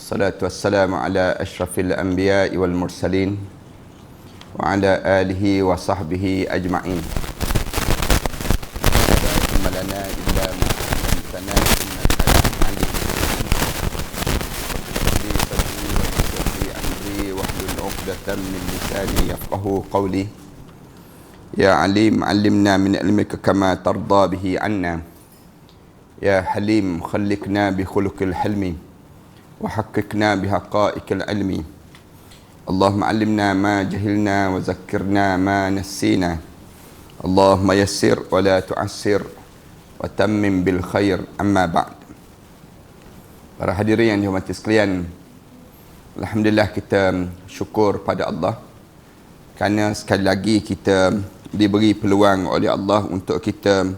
Wassalatu wassalamu ala ashrafil anbiya'i wal mursalin wa ala alihi wa sahbihi ajma'in. La ilma lana illa ma 'allamtana innaka antal alim. Rabbi sadri wa yassir li amri wahlul 'uqdatam min lisani yafqahu qawli. Ya alim 'allimna min ilmika kama tarda bihi 'anna. Ya halim khalliqna bi khuluqil hilmi وحققنا بحقائق العلم اللهم علمنا ما جهلنا وذكرنا ما نسينا اللهم يسر ولا تعسر وتمم بالخير أما بعد. Para hadirin yang dihormati sekalian, alhamdulillah kita syukur pada Allah kerana sekali lagi kita diberi peluang oleh Allah untuk kita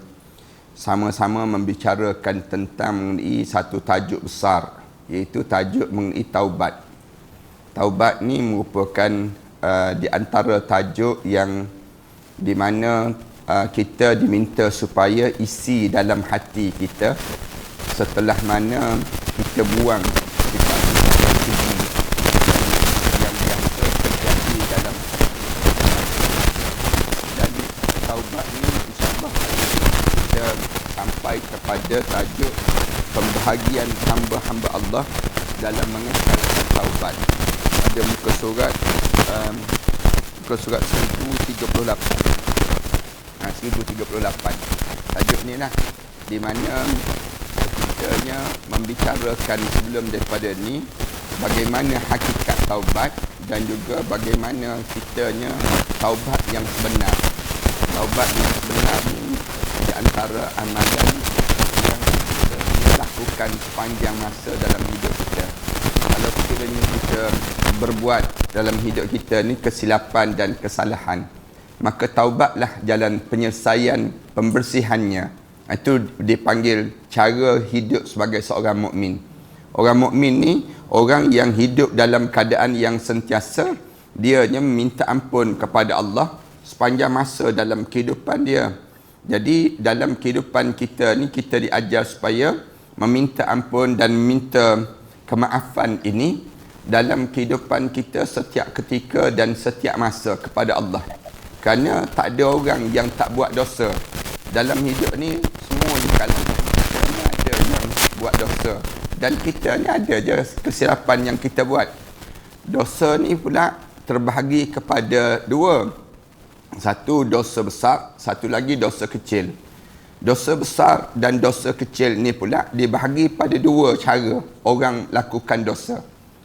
sama-sama membicarakan tentang mengenai satu tajuk besar, iaitu tajuk mengenai taubat. Taubat ni merupakan di antara tajuk yang di mana kita diminta supaya isi dalam hati kita setelah mana kita buang sifat-sifat yang biasa terjadi dalam dan taubat ni insyaAllah kita sampai kepada tajuk pembahagian hamba-hamba Allah dalam mengesahkan taubat. Ada muka surat 1038. 1038. Tajuk ni lah di mana kitanya membicarakan sebelum daripada ni bagaimana hakikat taubat dan juga bagaimana kitanya taubat yang sebenar. Taubat yang sebenar ni di antara amalan lakukan sepanjang masa dalam hidup kita. Kalau kita berbuat dalam hidup kita ni kesilapan dan kesalahan, maka taubatlah jalan penyelesaian pembersihannya. Itu dipanggil cara hidup sebagai seorang mukmin. Orang mukmin ni orang yang hidup dalam keadaan yang sentiasa dianya meminta ampun kepada Allah sepanjang masa dalam kehidupan dia. Jadi dalam kehidupan kita ni kita diajar supaya meminta ampun dan meminta kemaafan ini dalam kehidupan kita setiap ketika dan setiap masa kepada Allah. Kerana tak ada orang yang tak buat dosa. Dalam hidup ni semua di kalangan kita ada yang buat dosa. Dan kita ni ada je kesilapan yang kita buat. Dosa ni pula terbahagi kepada dua. Satu dosa besar, satu lagi dosa kecil. Dosa besar dan dosa kecil ni pula dibahagi pada dua cara orang lakukan dosa.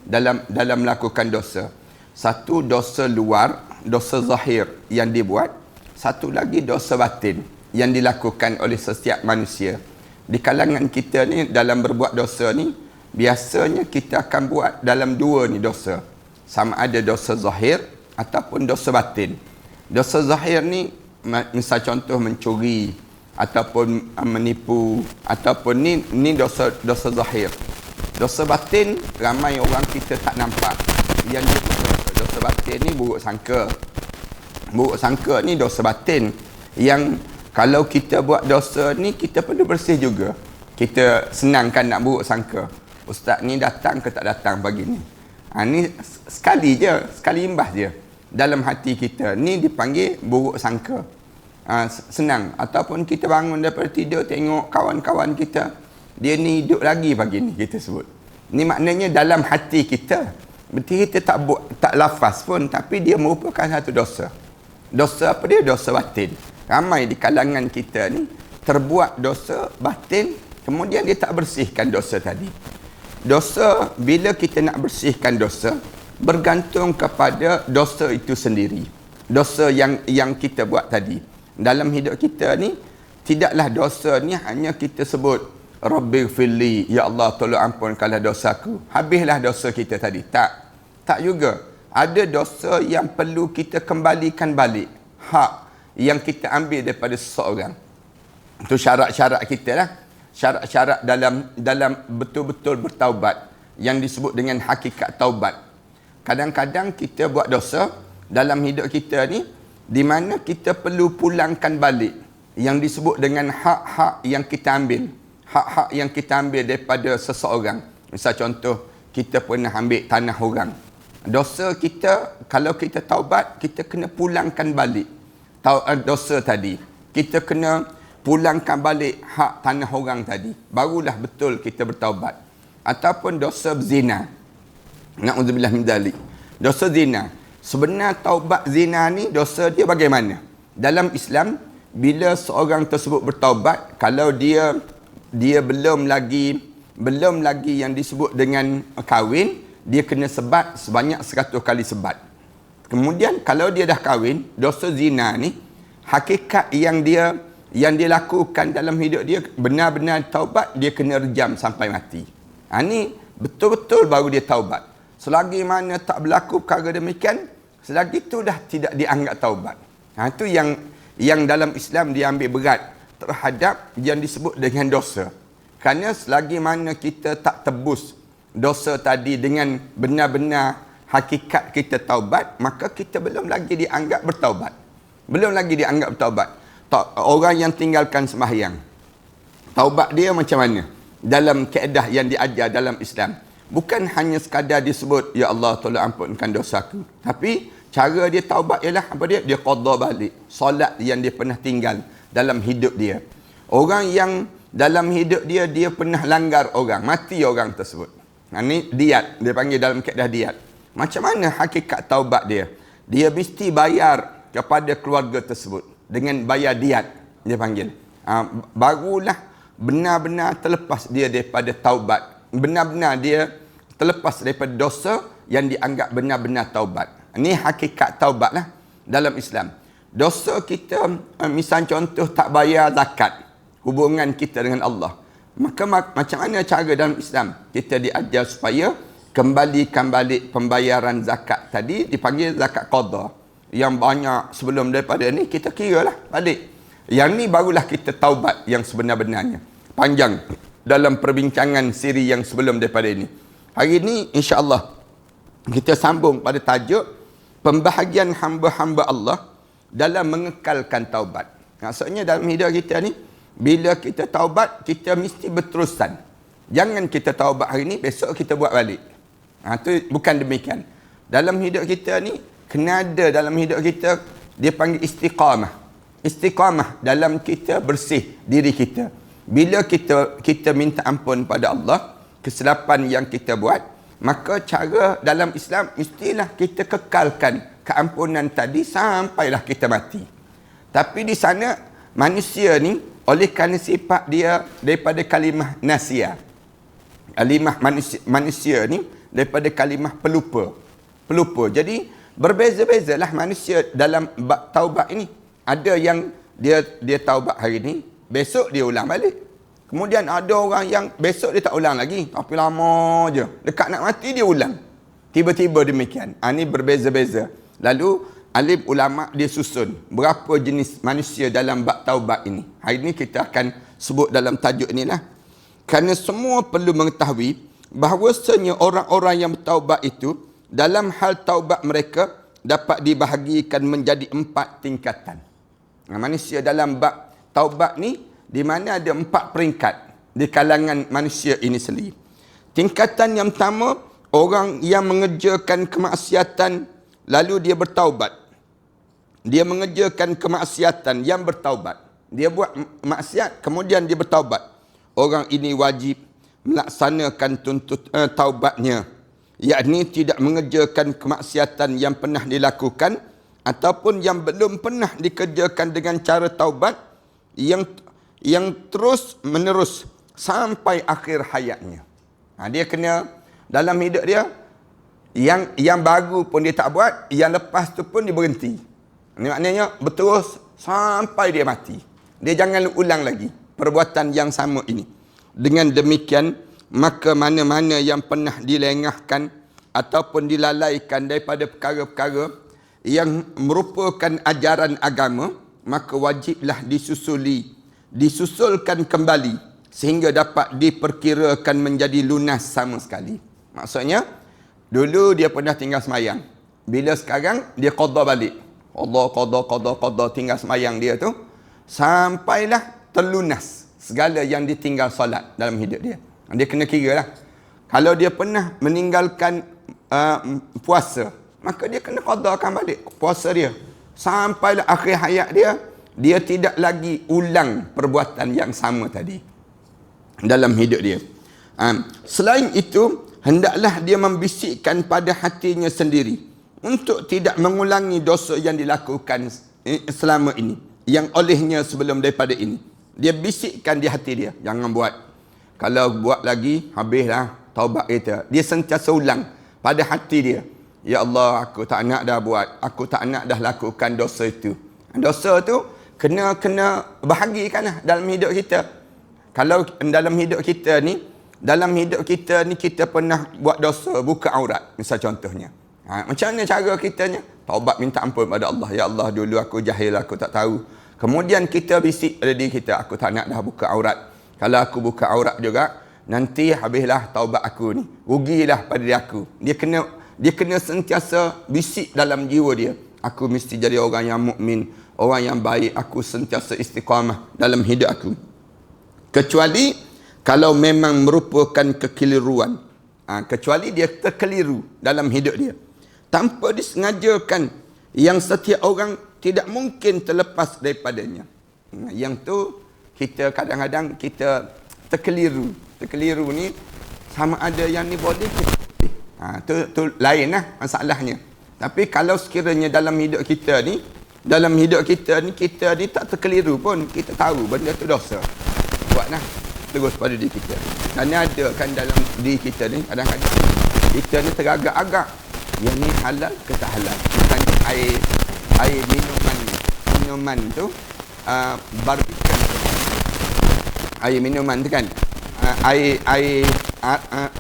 Dalam melakukan dosa. Satu dosa luar, dosa zahir yang dibuat. Satu lagi dosa batin yang dilakukan oleh setiap manusia. Di kalangan kita ni dalam berbuat dosa ni, biasanya kita akan buat dalam dua ni dosa. Sama ada dosa zahir ataupun dosa batin. Dosa zahir ni, misal contoh mencuri, ataupun menipu, ataupun ni dosa zahir. Dosa batin ramai orang kita tak nampak. Yang dosa batin ni buruk sangka. Buruk sangka ni dosa batin yang kalau kita buat dosa ni kita perlu bersih juga. Kita senang kan nak buruk sangka. Ustaz ni datang ke tak datang pagi ni. Ni sekali je, sekali imbas je dalam hati kita. Ni dipanggil buruk sangka. Senang. Ataupun kita bangun daripada tidur tengok kawan-kawan kita, dia ni hidup lagi pagi ni, kita sebut. Ni maknanya dalam hati kita, berarti kita tak lafaz pun, tapi dia merupakan satu dosa. Dosa apa dia? Dosa batin. Ramai di kalangan kita ni terbuat dosa batin, kemudian dia tak bersihkan dosa tadi. Dosa, bila kita nak bersihkan dosa, bergantung kepada dosa itu sendiri. Dosa yang kita buat tadi. Dalam hidup kita ni, tidaklah dosa ni hanya kita sebut Rabbighfirli, ya Allah tolong ampunkanlah dosaku. Habislah dosa kita tadi. Tak juga. Ada dosa yang perlu kita kembalikan balik. Hak yang kita ambil daripada seseorang. Itu syarat-syarat kita lah. Syarat-syarat dalam betul-betul bertaubat. Yang disebut dengan hakikat taubat. Kadang-kadang kita buat dosa dalam hidup kita ni, di mana kita perlu pulangkan balik yang disebut dengan hak-hak yang kita ambil. Hak-hak yang kita ambil daripada seseorang. Misal contoh, kita pernah ambil tanah orang. Dosa kita, kalau kita taubat, kita kena pulangkan balik dosa tadi. Kita kena pulangkan balik hak tanah orang tadi. Barulah betul kita bertaubat. Ataupun dosa berzina. Na'udzubillah min dzalik. Dosa zina. Sebenar taubat zina ni, dosa dia bagaimana? Dalam Islam, bila seorang tersebut bertaubat, kalau dia belum lagi yang disebut dengan kahwin, dia kena sebat sebanyak 100 kali sebat. Kemudian kalau dia dah kahwin, dosa zina ni, hakikat yang dia lakukan dalam hidup dia, benar-benar taubat, dia kena rejam sampai mati. Ni betul-betul baru dia taubat. Selagi mana tak berlaku perkara demikian, selagi itu dah tidak dianggap taubat. Itu yang dalam Islam dia ambil berat terhadap yang disebut dengan dosa. Kerana selagi mana kita tak tebus dosa tadi dengan benar-benar hakikat kita taubat, maka kita belum lagi dianggap bertaubat. Belum lagi dianggap bertaubat. Orang yang tinggalkan sembahyang, taubat dia macam mana? Dalam kaedah yang diajar dalam Islam, bukan hanya sekadar disebut, ya Allah tolong ampunkan dosaku, tapi cara dia taubat ialah apa dia? Dia qada balik solat yang dia pernah tinggal dalam hidup dia. Orang yang dalam hidup dia pernah langgar orang, mati orang tersebut. Ini diat, dia panggil dalam kaedah diat. Macam mana hakikat taubat dia? Dia mesti bayar kepada keluarga tersebut dengan bayar diat, dia panggil. Barulah benar-benar terlepas dia daripada taubat. Benar-benar dia terlepas daripada dosa yang dianggap benar-benar taubat. Ini hakikat taubat lah dalam Islam. Dosa kita, misal contoh tak bayar zakat, hubungan kita dengan Allah. Maka macam mana cara dalam Islam? Kita diajar supaya kembalikan balik pembayaran zakat tadi, dipanggil zakat qada. Yang banyak sebelum daripada ni, kita kira lah balik. Yang ni barulah kita taubat yang sebenar-benarnya. Panjang dalam perbincangan siri yang sebelum daripada ini. Hari ini insya-Allah kita sambung pada tajuk pembahagian hamba-hamba Allah dalam mengekalkan taubat. Maksudnya dalam hidup kita ni, bila kita taubat, kita mesti berterusan. Jangan kita taubat hari ni, besok kita buat balik. Itu bukan demikian. Dalam hidup kita ni, kena ada dalam hidup kita, dia panggil istiqamah. Istiqamah dalam kita bersih diri kita. Bila kita minta ampun pada Allah, kesilapan yang kita buat, maka cara dalam Islam, mestilah kita kekalkan keampunan tadi sampailah kita mati. Tapi di sana, manusia ni, oleh kerana sifat dia daripada kalimah nasia. Kalimah manusia ni daripada kalimah pelupa. Jadi berbeza-bezalah manusia dalam bab taubat ini. Ada yang dia taubat hari ni, besok dia ulang balik. Kemudian ada orang yang besok dia tak ulang lagi, tapi lama je. Dekat nak mati dia ulang. Tiba-tiba demikian. Ini berbeza-beza. Lalu alim ulama' dia susun berapa jenis manusia dalam bab taubat ini. Hari ini kita akan sebut dalam tajuk inilah. Kerana semua perlu mengetahui bahawasanya orang-orang yang bertaubat itu, dalam hal taubat mereka dapat dibahagikan menjadi 4 tingkatan. Manusia dalam bab taubat ni, di mana ada 4 peringkat di kalangan manusia ini sendiri. Tingkatan yang pertama, orang yang mengerjakan kemaksiatan lalu dia bertaubat. Dia mengerjakan kemaksiatan yang bertaubat. Dia buat maksiat, kemudian dia bertaubat. Orang ini wajib melaksanakan taubatnya. Yakni tidak mengerjakan kemaksiatan yang pernah dilakukan ataupun yang belum pernah dikerjakan dengan cara taubat yang terus menerus sampai akhir hayatnya. Dia kena dalam hidup dia, yang baru pun dia tak buat, yang lepas tu pun dia berhenti. Ini maknanya berterus sampai dia mati. Dia jangan ulang lagi perbuatan yang sama ini. Dengan demikian, maka mana-mana yang pernah dilengahkan ataupun dilalaikan daripada perkara-perkara yang merupakan ajaran agama, maka wajiblah disusulkan kembali sehingga dapat diperkirakan menjadi lunas sama sekali. Maksudnya, dulu dia pernah tinggal semayang. Bila sekarang, dia qada balik. qada tinggal semayang dia tu sampailah terlunas segala yang ditinggal solat dalam hidup dia. Dia kena kira lah. Kalau dia pernah meninggalkan puasa, maka dia kena qadakan balik puasa dia. Sampailah akhir hayat dia, dia tidak lagi ulang perbuatan yang sama tadi dalam hidup dia. Selain itu, hendaklah dia membisikkan pada hatinya sendiri untuk tidak mengulangi dosa yang dilakukan selama ini, yang olehnya sebelum daripada ini. Dia bisikkan di hati dia, jangan buat. Kalau buat lagi, habislah taubat kita. Dia sentiasa ulang pada hati dia, ya Allah, aku tak nak dah buat, aku tak nak dah lakukan dosa itu. Dosa tu kena bahagikanlah dalam hidup kita. Kalau dalam hidup kita ni kita pernah buat dosa, buka aurat misal contohnya. Macam mana cara kitanya? Taubat, minta ampun pada Allah. Ya Allah, dulu aku jahil, aku tak tahu. Kemudian kita bisik pada diri kita, aku tak nak dah buka aurat. Kalau aku buka aurat juga, nanti habislah taubat aku ni, rugilah pada diri aku. Dia kena sentiasa bisik dalam jiwa dia, aku mesti jadi orang yang mukmin, orang yang baik, aku sentiasa istiqamah dalam hidup aku. Kecuali kalau memang merupakan kekeliruan, kecuali dia terkeliru dalam hidup dia tanpa disengajakan, yang setiap orang tidak mungkin terlepas daripadanya. Yang tu kita kadang-kadang kita terkeliru. Terkeliru ni sama ada yang ni boleh ke? Tu lain lah masalahnya. Tapi kalau sekiranya dalam hidup kita ni kita ni tak terkeliru pun, kita tahu benda tu dosa, buatlah terus pada diri kita. Kerana ada kan dalam diri kita ni kadang-kadang kita ni teragak-agak, yang ni halal ke tak halal. Misalnya air minuman tu barbican, air minuman tu kan,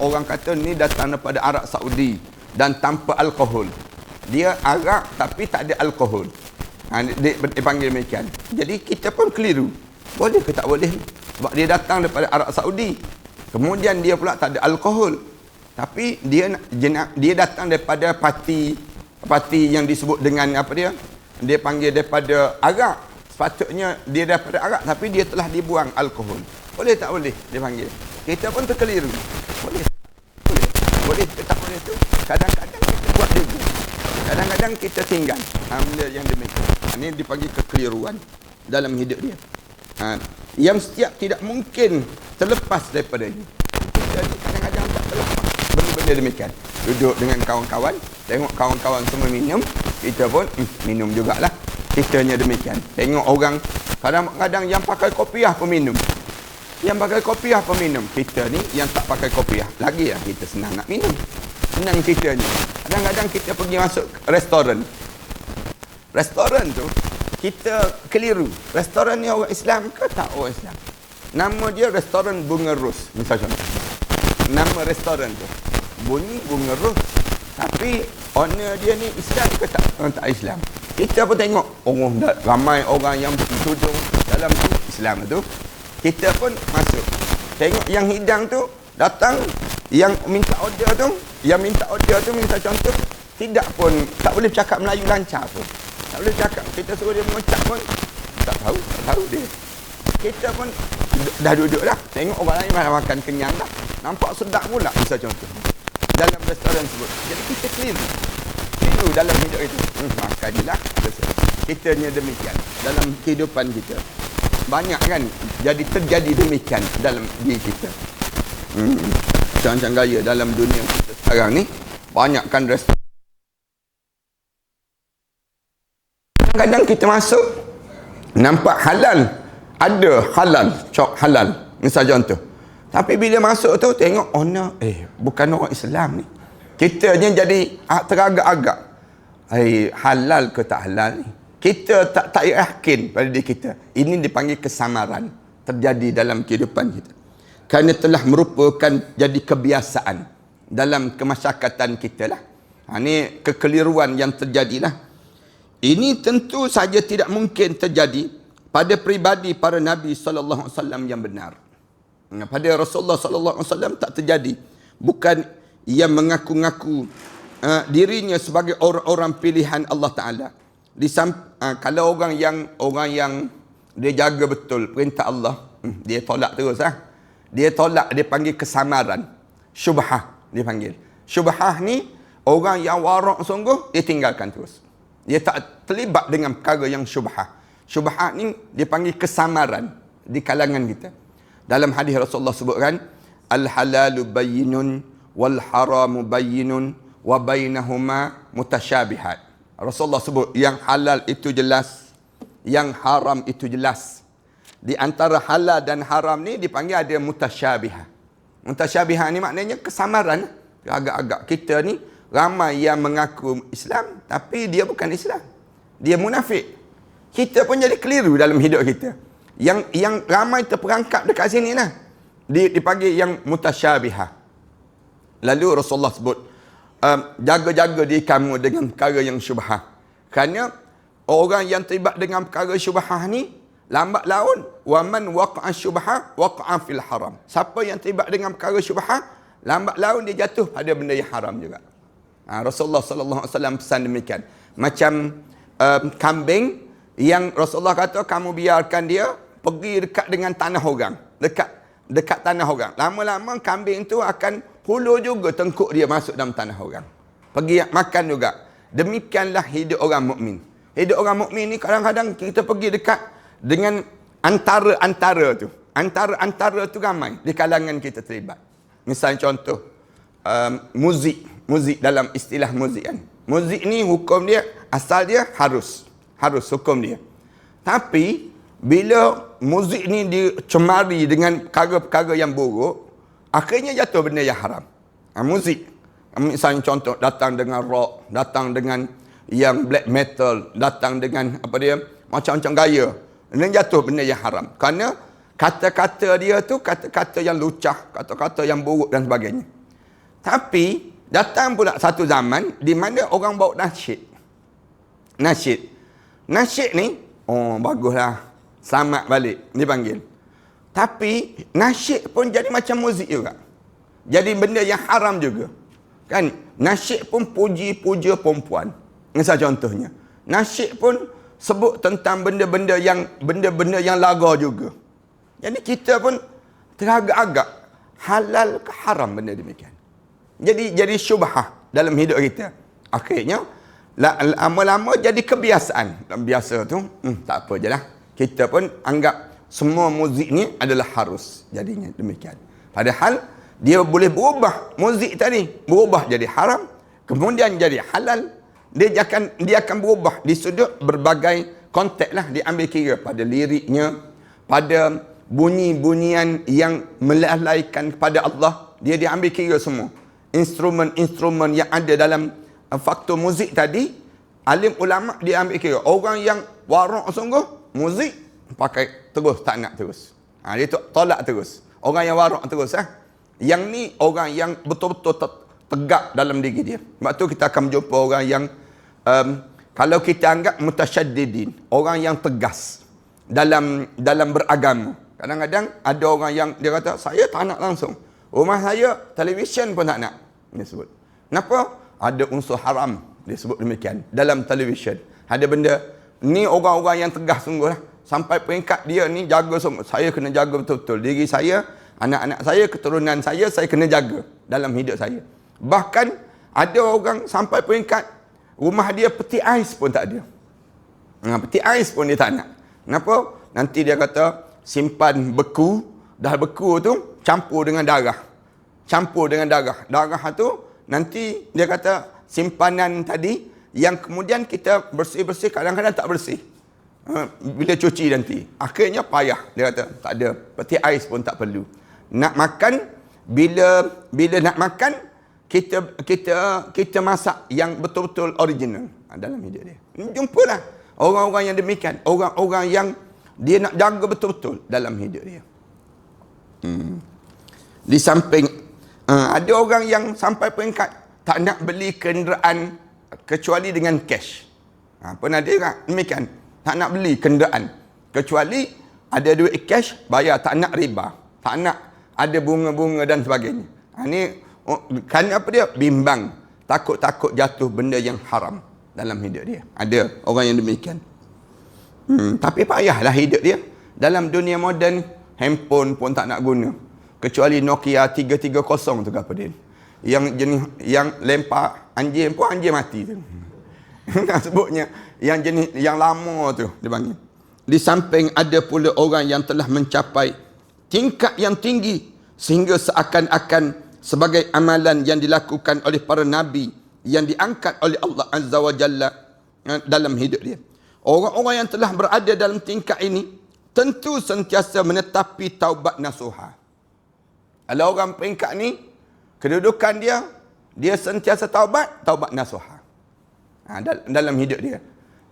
orang kata ni datang daripada Arab Saudi dan tanpa alkohol. Dia arak tapi tak ada alkohol. Dipanggil demikian. Jadi kita pun keliru. Boleh ke tak boleh? Sebab dia datang daripada Arab Saudi. Kemudian dia pula tak ada alkohol. Tapi dia datang daripada parti yang disebut dengan apa dia? Dia panggil daripada arak. Sepatutnya dia daripada arak tapi dia telah dibuang alkohol. Boleh tak boleh dia panggil? Kita pun terkeliru. Boleh ke tak boleh tu? Kadang-kadang kita buat juga. Kadang-kadang kita tinggal. Benda yang demikian. Ini dipanggil kekeliruan dalam hidup dia. Yang setiap tidak mungkin terlepas daripada ini. Kita kadang-kadang tak terlepas benda-benda demikian. Duduk dengan kawan-kawan, tengok kawan-kawan semua minum, kita pun minum jugalah. Kitanya demikian. Tengok orang kadang-kadang yang pakai kopiah pun minum. Yang pakai kopiah pun minum. Kita ni yang tak pakai kopiah, lagi lah kita senang nak minum. Senang kitanya. Kadang-kadang kita pergi masuk restoran. Restoran tu kita keliru. Restoran ni orang Islam ke tak orang Islam? Nama dia restoran Bunga Ros, misal contoh. Nama restoran tu bunyi Bunga Ros, tapi owner dia ni Islam ke tak? Tak Islam. Kita pun tengok, ramai orang yang bertudung dalam tu Islam tu. Kita pun masuk. Tengok yang hidang tu datang, yang minta order tu minta contoh, tidak pun tak boleh cakap Melayu lancar pun. Tak boleh cakap. Kita suruh dia mengucap pun tak tahu dia. Kita pun dah duduk dah, tengok orang lain makan kenyang dah, nampak sedap pula misal contoh dalam restoran tersebut. Jadi kita keliru dalam hidup itu. Makan je lah. Kitanya demikian dalam kehidupan kita. Banyak kan terjadi demikian dalam diri kita. Macam-macam gaya dalam dunia kita sekarang ni. Banyak kan restoran. Kadang kita masuk nampak halal, ada halal, cok halal misal contoh. Tapi bila masuk tu tengok owner bukan orang Islam ni. Kitanya jadi teragak-agak. Halal ke tak halal ni? Kita tak yakin pada diri kita. Ini dipanggil kesamaran terjadi dalam kehidupan kita. Kerana telah merupakan jadi kebiasaan dalam kemasyarakatan kita lah. Ini kekeliruan yang terjadilah. Ini tentu saja tidak mungkin terjadi pada peribadi para Nabi SAW yang benar. Pada Rasulullah SAW tak terjadi. Bukan ia mengaku-ngaku dirinya sebagai orang-orang pilihan Allah Ta'ala. Kalau orang yang dia jaga betul perintah Allah, dia tolak terus. Dia tolak, dia panggil kesamaran. syubhah dipanggil. Syubhah ni orang yang warak sungguh, dia tinggalkan terus. Dia tak terlibat dengan perkara yang syubhah. Syubhah ni dipanggil kesamaran di kalangan kita. Dalam hadis Rasulullah sebutkan, al-halalu bayyinun wal haramu bayyinun wa bainahuma mutasyabihat. Rasulullah sebut yang halal itu jelas, yang haram itu jelas. Di antara halal dan haram ni dipanggil ada mutasyabihah. Mutasyabihah ni maknanya kesamaran. Agak-agak kita ni ramai yang mengaku Islam tapi dia bukan Islam. Dia munafik. Kita pun jadi keliru dalam hidup kita. Yang ramai terperangkap dekat sini lah. Dipanggil yang mutasyabihah. Lalu Rasulullah sebut, jaga-jaga diri kamu dengan perkara yang syubhah. Kerana orang yang terlibat dengan perkara syubhah ni, lambat laun, waman waqa'a syubhah waqa'a fil haram. Siapa yang terlibat dengan perkara syubhah, lambat laun dia jatuh pada benda yang haram juga. Rasulullah sallallahu alaihi wasallam pesan demikian. Macam kambing yang Rasulullah kata kamu biarkan dia pergi dekat dengan tanah orang, dekat tanah orang. Lama-lama kambing tu akan hulur juga tengkuk dia masuk dalam tanah orang. Pergi makan juga. Demikianlah hidup orang mukmin. Hidup orang mukmin ni kadang-kadang kita pergi dekat dengan antara-antara tu. Antara-antara tu ramai di kalangan kita terlibat. Misalnya contoh muzik dalam istilah muzik kan. Muzik ni hukum dia asal dia harus hukum dia. Tapi bila muzik ni dicemari dengan perkara-perkara yang buruk, akhirnya jatuh benda yang haram. Muzik misalnya contoh datang dengan rock, datang dengan yang black metal, datang dengan apa dia macam-macam gaya, ini jatuh benda yang haram. Kerana kata-kata dia tu kata-kata yang lucah, kata-kata yang buruk dan sebagainya. Tapi datang pula satu zaman di mana orang bawa nasyid. Nasyid ni, baguslah. Selamat balik, dipanggil. Tapi nasyid pun jadi macam muzik juga. Jadi benda yang haram juga. Kan? Nasyid pun puji-puja perempuan. Misal contohnya. Nasyid pun sebut tentang benda-benda yang laga juga. Jadi kita pun teragak-agak halal ke haram benda demikian. Jadi syubhah dalam hidup kita. Akhirnya lama-lama jadi kebiasaan. Biasa tu tak apa je lah. Kita pun anggap semua muzik ni adalah harus. Jadinya demikian. Padahal dia boleh berubah muzik tadi, berubah jadi haram, kemudian jadi halal. Dia akan berubah di sudut berbagai konteks lah, diambil kira pada liriknya, pada bunyi-bunyian yang melalaikan kepada Allah, dia diambil kira semua. Instrumen-instrumen yang ada dalam faktor muzik tadi, alim ulama dia ambil kira. Orang yang warak sungguh muzik pakai terus, tak nak terus. Dia tolak terus. Orang yang warak terus. Yang ni orang yang betul-betul tegak dalam diri dia. Sebab tu kita akan jumpa orang yang kalau kita anggap mutasyaddidin, orang yang tegas dalam beragama. Kadang-kadang ada orang yang dia kata saya tak nak langsung. Rumah saya televisyen pun tak nak. Dia sebut. Kenapa? Ada unsur haram. Dia sebut demikian. Dalam televisyen. Ada benda. Ni orang-orang yang tegas sungguh lah. Sampai peringkat dia ni jaga sungguh. Saya kena jaga betul-betul. Diri saya, anak-anak saya, keturunan saya kena jaga dalam hidup saya. Bahkan ada orang sampai peringkat rumah dia peti ais pun tak ada. Peti ais pun dia tak nak. Kenapa? Nanti dia kata simpan beku. Dah beku tu campur dengan darah. Darah tu nanti dia kata simpanan tadi yang kemudian kita bersih-bersih kadang-kadang tak bersih. Bila cuci nanti. Akhirnya payah. Dia kata tak ada. Peti ais pun tak perlu. Nak makan, bila nak makan, kita masak yang betul-betul original dalam hidup dia. Jumpalah orang-orang yang demikian. Orang-orang yang dia nak jaga betul-betul dalam hidup dia. Di samping ada orang yang sampai peringkat tak nak beli kenderaan kecuali dengan cash. Pernah dia tak? Demikian. Tak nak beli kenderaan kecuali ada duit cash, bayar, tak nak riba, tak nak ada bunga-bunga dan sebagainya. Ini kerana apa dia? Bimbang, takut-takut jatuh benda yang haram dalam hidup dia. Ada orang yang demikian. Tapi payahlah hidup dia. Dalam dunia moden, handphone pun tak nak guna. Kecuali Nokia 330 tu apa dia. Yang jenis yang lempar anjing pun anjing mati tu. Nak sebutnya yang jenis yang lama tu dia panggil. Di samping ada pula orang yang telah mencapai tingkat yang tinggi sehingga seakan-akan sebagai amalan yang dilakukan oleh para nabi yang diangkat oleh Allah Azza wa Jalla dalam hidup dia. Orang-orang yang telah berada dalam tingkat ini tentu sentiasa menetapi taubat nasuha. Kalau orang peringkat ni, kedudukan dia sentiasa taubat nasuha. Dalam hidup dia.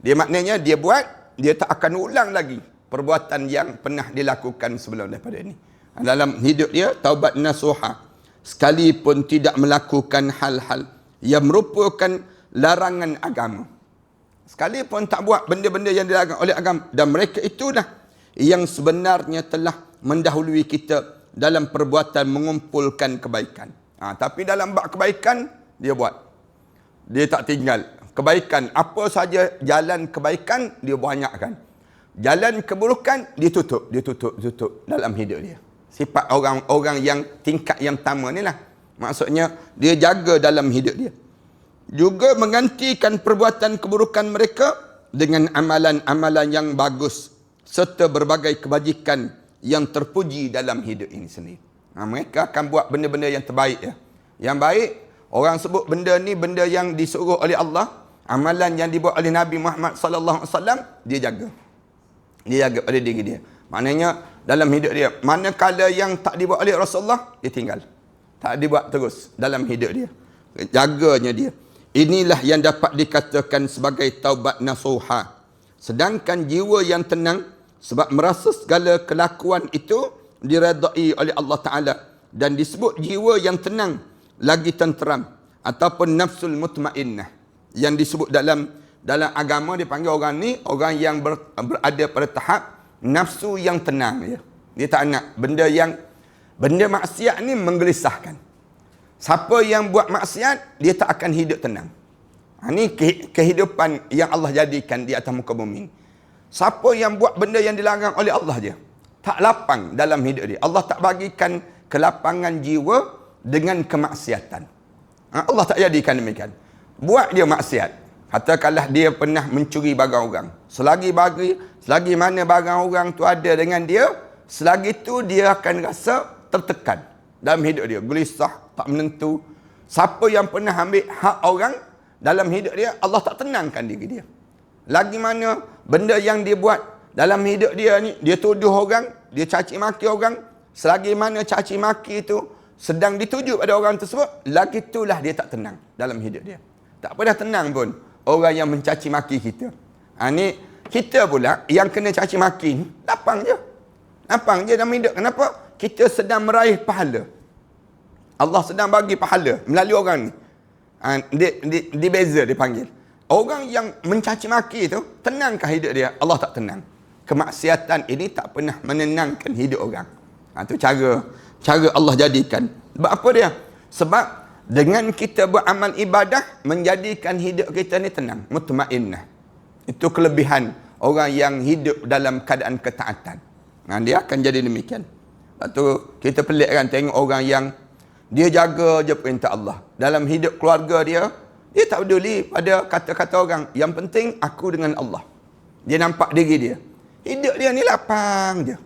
Dia maknanya dia buat, dia tak akan ulang lagi perbuatan yang pernah dilakukan sebelum daripada ini. Dalam hidup dia, taubat nasuha. Sekalipun tidak melakukan hal-hal yang merupakan larangan agama. Sekalipun tak buat benda-benda yang dilarang oleh agama. Dan mereka itulah yang sebenarnya telah mendahului kita dalam perbuatan mengumpulkan kebaikan. Tapi dalam bab kebaikan, dia buat. Dia tak tinggal. Kebaikan, apa saja jalan kebaikan, dia banyakkan. Jalan keburukan, dia tutup dalam hidup dia. Sifat orang-orang yang tingkat yang pertama ni lah. Maksudnya, dia jaga dalam hidup dia. Juga menggantikan perbuatan keburukan mereka dengan amalan-amalan yang bagus serta berbagai kebajikan yang terpuji dalam hidup ini sendiri. Mereka akan buat benda-benda yang terbaik ya. Yang baik, orang sebut benda ni benda yang disuruh oleh Allah, amalan yang dibuat oleh Nabi Muhammad sallallahu alaihi wasallam, dia jaga. Dia jaga pada diri dia. Maknanya dalam hidup dia, manakala yang tak dibuat oleh Rasulullah, dia tinggal. Tak dibuat terus dalam hidup dia. Jaganya dia. Inilah yang dapat dikatakan sebagai taubat nasuha. Sedangkan jiwa yang tenang, sebab merasa segala kelakuan itu diredai oleh Allah Ta'ala. Dan disebut jiwa yang tenang, lagi tenteram. Ataupun nafsul mutmainnah. Yang disebut dalam agama dipanggil orang ni, orang yang berada pada tahap nafsu yang tenang. Ya. Dia tak nak benda maksiat ni menggelisahkan. Siapa yang buat maksiat, dia tak akan hidup tenang. Ini kehidupan yang Allah jadikan di atas muka bumi. Siapa yang buat benda yang dilarang oleh Allah dia, tak lapang dalam hidup dia. Allah tak bagikan kelapangan jiwa dengan kemaksiatan. Allah tak jadikan demikian. Buat dia maksiat. Katakanlah dia pernah mencuri barang orang. Selagi mana barang orang tu ada dengan dia, selagi tu dia akan rasa tertekan dalam hidup dia. Gelisah, tak menentu. Siapa yang pernah ambil hak orang dalam hidup dia, Allah tak tenangkan diri dia. Lagi mana benda yang dia buat dalam hidup dia ni, dia tuduh orang, dia caci maki orang. Selagi mana caci maki itu sedang dituju pada orang tersebut, lagi itulah dia tak tenang dalam hidup dia. Tak pernah tenang pun orang yang mencaci maki kita. Ni kita pula yang kena caci maki ni, lapang je. Lapang je dalam hidup. Kenapa? Kita sedang meraih pahala. Allah sedang bagi pahala melalui orang ni. Di beza dipanggil. Orang yang mencaci maki tu, tenangkah hidup dia? Allah tak tenang. Kemaksiatan ini tak pernah menenangkan hidup orang. Itu cara Allah jadikan. Sebab apa dia? Sebab dengan kita beramal ibadah, menjadikan hidup kita ni tenang, mutmainnah. Itu kelebihan orang yang hidup dalam keadaan ketaatan. Dia akan jadi demikian. Lepas tu kita pelik kan tengok orang yang dia jaga je perintah Allah. Dalam hidup keluarga dia tak peduli pada kata-kata orang. Yang penting aku dengan Allah. Dia nampak diri dia. Hidup dia ni lapang je.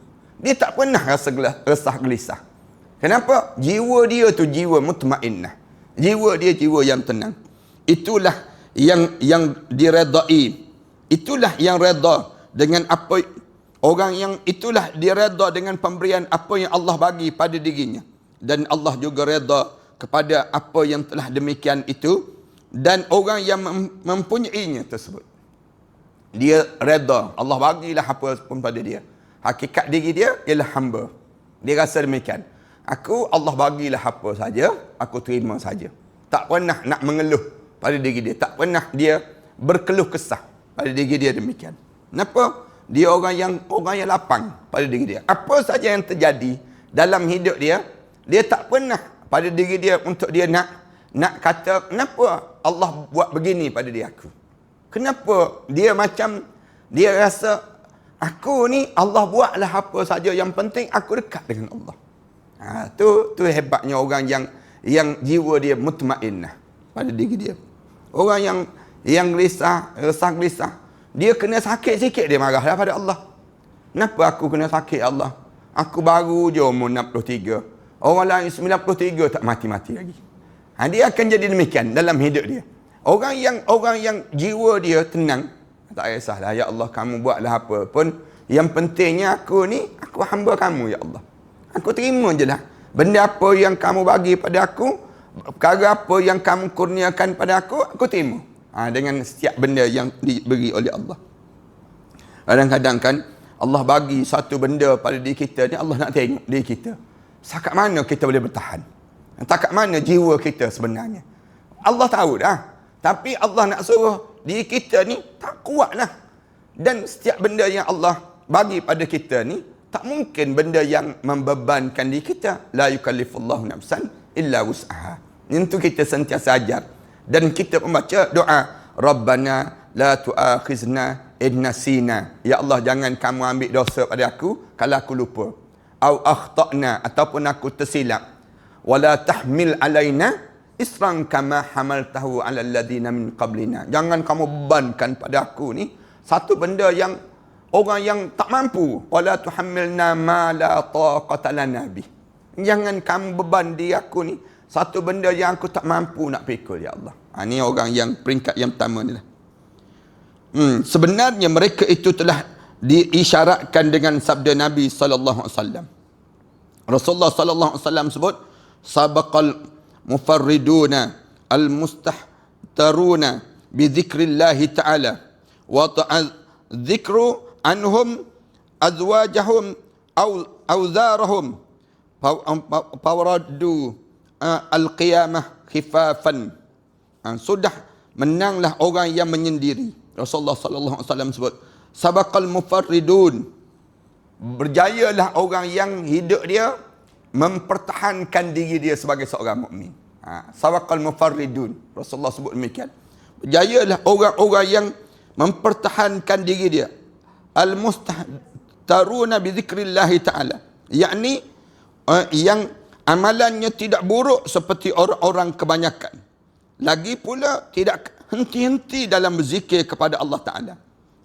Dia tak pernah rasa resah gelisah. Kenapa? Jiwa dia tu jiwa mutmainnah. Jiwa dia jiwa yang tenang. Itulah yang diredai. Itulah yang reda dengan apa orang yang itulah dia reda dengan pemberian apa yang Allah bagi pada dirinya. Dan Allah juga reda kepada apa yang telah demikian itu. Dan orang yang mempunyainya tersebut, dia reda. Allah bagilah apa pun pada dia. Hakikat diri dia ialah hamba. Dia rasa demikian. Allah bagilah apa saja, aku terima saja. Tak pernah nak mengeluh pada diri dia. Tak pernah dia berkeluh kesah pada diri dia demikian. Kenapa? Dia orang yang lapang pada diri dia. Apa saja yang terjadi dalam hidup dia, dia tak pernah pada diri dia untuk dia nak kata, kenapa Allah buat begini pada diri aku? Kenapa dia macam, dia rasa, aku ni Allah buatlah apa saja, yang penting aku dekat dengan Allah. Tu hebatnya orang yang jiwa dia mutmainnah pada diri dia. Orang yang resah, dia kena sakit sikit dia marahlah pada Allah. Kenapa aku kena sakit Allah? Aku baru je umur 63. Orang lain 93 tak mati-mati lagi. Dia akan jadi demikian dalam hidup dia. Orang yang jiwa dia tenang, tak kisahlah, ya Allah kamu buatlah apa pun. Yang pentingnya aku hamba kamu, ya Allah. Aku terima je lah. Benda apa yang kamu bagi pada aku, perkara apa yang kamu kurniakan pada aku terima. Dengan setiap benda yang diberi oleh Allah. Kadang-kadang kan, Allah bagi satu benda pada diri kita ni, Allah nak tengok diri kita. Setakat mana kita boleh bertahan? Setakat mana jiwa kita sebenarnya? Allah tahu dah. Tapi Allah nak suruh diri kita ni tak kuat lah. Dan setiap benda yang Allah bagi pada kita ni, tak mungkin benda yang membebankan diri kita. La yukallifullahu nafsan illa wus'aha. Itu kita sentiasa ajar. Dan kita membaca doa, Rabbana la tu'akhizna in nasina. Ya Allah, jangan kamu ambil dosa pada aku kalau aku lupa. Au akhtana, ataupun aku tersilap. Wala tahmil alaina isran kama hamaltahu ala alladhina min qablina. Jangan kamu bebankan pada aku ni satu benda yang orang yang tak mampu. Wala tuhammilna ma la taqata lana bih. Jangan kamu beban diri aku ni satu benda yang aku tak mampu nak pikul, ya Allah. Ini orang yang peringkat yang pertama ni lah. Sebenarnya mereka itu telah diisyaratkan dengan sabda Nabi sallallahu alaihi wasallam. Rasulullah sallallahu alaihi wasallam sebut, sabaqal mufarriduna al-mustahtaruna bi dzikrillah ta'ala wa dzikru anhum azwajahum aw awzarahum fawaraddu al-qiyamah khifafan. Sudah menanglah orang yang menyendiri. Rasulullah sallallahu alaihi wasallam sebut, sabaqal mufarridun, berjayalah orang yang hidup dia mempertahankan diri dia sebagai seorang mukmin. Sabaqal mufarridun, Rasulullah sebut demikian. Berjayalah orang-orang yang mempertahankan diri dia. Al-mustahtaruna bi dzikrillah ta'ala, yakni yang amalannya tidak buruk seperti orang-orang kebanyakan. Lagi pula tidak henti-henti dalam berzikir kepada Allah Ta'ala.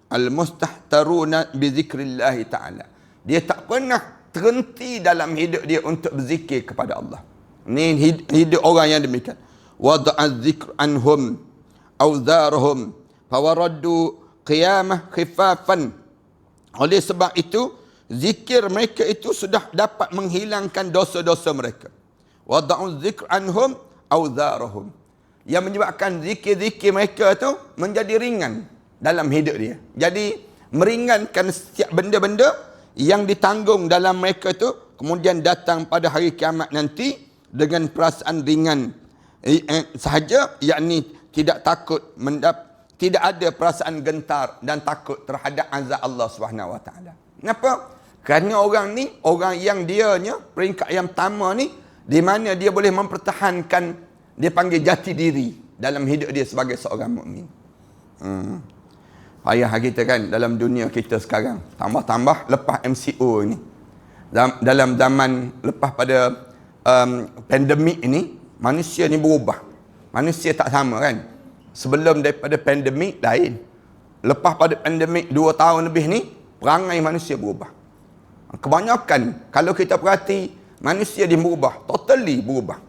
Al-mustahtaruna bi dzikrillah ta'ala. Dia tak pernah terhenti dalam hidup dia untuk berzikir kepada Allah. Ini hidup orang yang demikian. Wada'az dzikr anhum awzarhum fawaraddu qiyamah khifafan. Oleh sebab itu, zikir mereka itu sudah dapat menghilangkan dosa-dosa mereka. Wada'uz dzikr anhum awzarhum. Yang menyebabkan zikir-zikir mereka itu menjadi ringan dalam hidup dia. Jadi, meringankan setiap benda-benda yang ditanggung dalam mereka itu, kemudian datang pada hari kiamat nanti dengan perasaan ringan sahaja, yakni tidak takut, tidak ada perasaan gentar dan takut terhadap azab Allah SWT. Kenapa? Kerana orang ni, orang yang dianya peringkat yang pertama ni, di mana dia boleh mempertahankan, dia panggil jati diri dalam hidup dia sebagai seorang mukmin. Payah kita kan dalam dunia kita sekarang. Tambah-tambah lepas MCO ini. Dalam zaman lepas pada pandemik ini, manusia ni berubah. Manusia tak sama kan. Sebelum daripada pandemik lain. Lepas pada pandemik 2 tahun lebih ni, perangai manusia berubah. Kebanyakan, kalau kita perhati, manusia dia berubah. Totally berubah.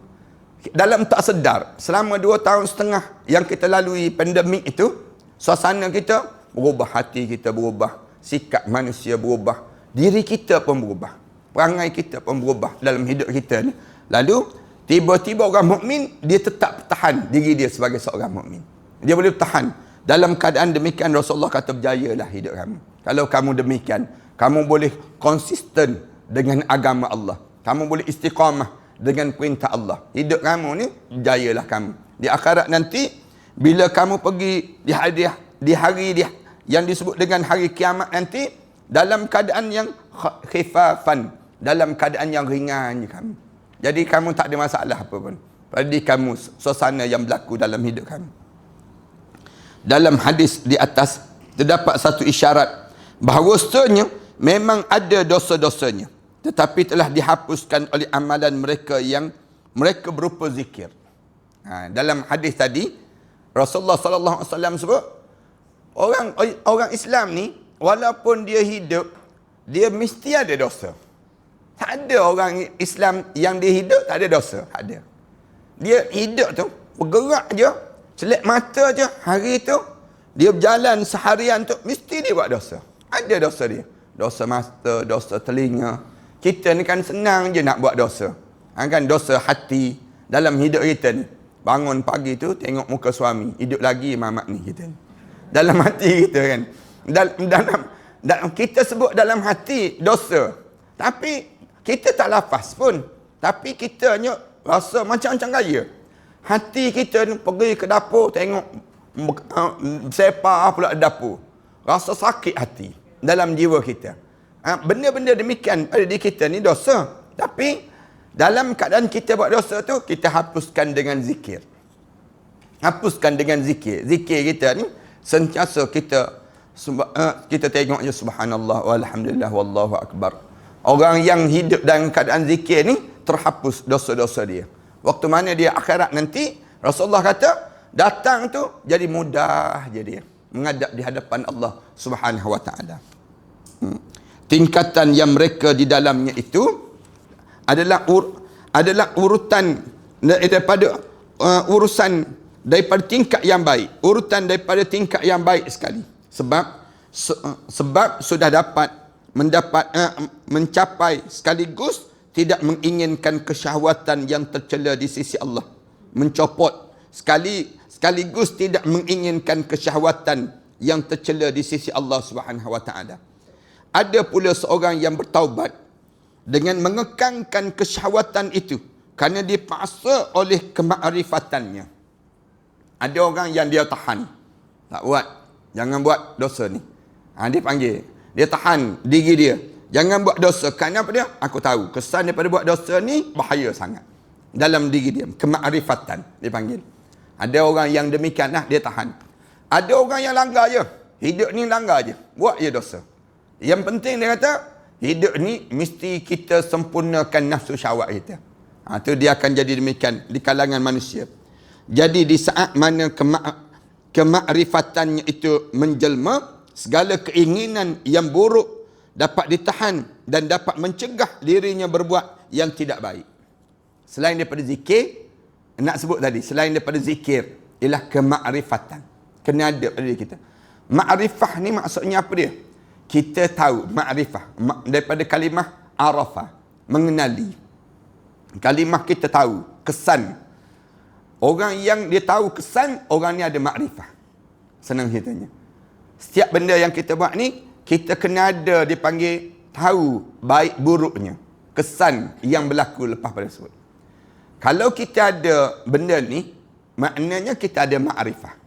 Dalam tak sedar, selama 2 tahun setengah yang kita lalui pandemik itu, suasana kita berubah, hati kita berubah, sikap manusia berubah, diri kita pun berubah, perangai kita pun berubah dalam hidup kita ni. Lalu tiba-tiba orang mukmin dia tetap tahan diri dia sebagai seorang mukmin. Dia boleh tahan. Dalam keadaan demikian, Rasulullah kata, berjayalah hidup kamu. Kalau kamu demikian, kamu boleh konsisten dengan agama Allah. Kamu boleh istiqamah dengan perintah Allah. Hidup kamu ni, jayalah kamu. Di akhirat nanti, bila kamu pergi di hari yang disebut dengan hari kiamat nanti, dalam keadaan yang khifafan, dalam keadaan yang ringan kamu. Jadi kamu tak ada masalah apa pun. Pada kamu, suasana yang berlaku dalam hidup kamu. Dalam hadis di atas, terdapat satu isyarat bahawasanya memang ada dosa-dosanya. tetapi telah dihapuskan oleh amalan mereka yang mereka berupa zikir. Dalam hadis tadi Rasulullah sallallahu alaihi wasallam sebut orang Islam ni walaupun dia hidup, dia mesti ada dosa. Tak ada orang Islam yang dia hidup tak ada dosa, tak ada. Dia hidup tu bergerak je, celak mata je, hari tu dia berjalan seharian tu mesti dia buat dosa. Ada dosa dia. Dosa mata, dosa telinga. Kita ni kan senang je nak buat dosa. Kan dosa hati dalam hidup kita ni. Bangun pagi tu tengok muka suami, hidup lagi mamak ni kita ni. Dalam hati kita kan. Dalam kita sebut dalam hati dosa. Tapi kita tak lafaz pun. Tapi kita hanya rasa macam-macam gaya. Hati kita ni pergi ke dapur tengok sepa pula dapur. Rasa sakit hati dalam jiwa kita. Benda-benda demikian pada diri kita ni dosa. Tapi dalam keadaan kita buat dosa tu, kita hapuskan dengan zikir. Hapuskan dengan zikir. Zikir kita ni sentiasa kita tengok je subhanallah walhamdulillah wallahu akbar. Orang yang hidup dalam keadaan zikir ni terhapus dosa-dosa dia. Waktu mana dia akhirat nanti, Rasulullah kata datang tu jadi mudah je dia menghadap di hadapan Allah Subhanahu wa taala. Tingkatan yang mereka di dalamnya itu adalah urutan daripada urusan daripada tingkat yang baik, urutan daripada tingkat yang baik sekali. Sebab sudah mencapai sekaligus tidak menginginkan kesyahwatan yang tercela di sisi Allah. Mencopot sekaligus tidak menginginkan kesyahwatan yang tercela di sisi Allah Subhanahu wa taala. Ada pula seorang yang bertaubat dengan mengekangkan kesyahwatan itu kerana dipaksa oleh kemakrifatannya. Ada orang yang dia tahan, tak buat, jangan buat dosa ni. Dia panggil, dia tahan diri dia, jangan buat dosa. Kerana apa dia? Aku tahu kesan daripada buat dosa ni bahaya sangat dalam diri dia. Kemakrifatan dia panggil. Ada orang yang demikian lah, dia tahan. Ada orang yang langgar je, hidup ni langgar je, buat je dosa. Yang penting dia kata, hidup ni mesti kita sempurnakan nafsu syahwat kita. Tu dia akan jadi demikian di kalangan manusia. Jadi di saat mana kemakrifatannya itu menjelma, segala keinginan yang buruk dapat ditahan dan dapat mencegah dirinya berbuat yang tidak baik. Selain daripada zikir, nak sebut tadi, selain daripada zikir, ialah kemakrifatan. Kena ada pada diri kita. Makrifah ni maksudnya apa dia? Kita tahu makrifah daripada kalimah arafah, mengenali. Kalimah kita tahu, kesan. Orang yang dia tahu kesan, orang ni ada makrifah. Senang ceritanya. Setiap benda yang kita buat ni, kita kena ada dipanggil tahu baik buruknya. Kesan yang berlaku lepas pada tersebut. Kalau kita ada benda ni, maknanya kita ada makrifah.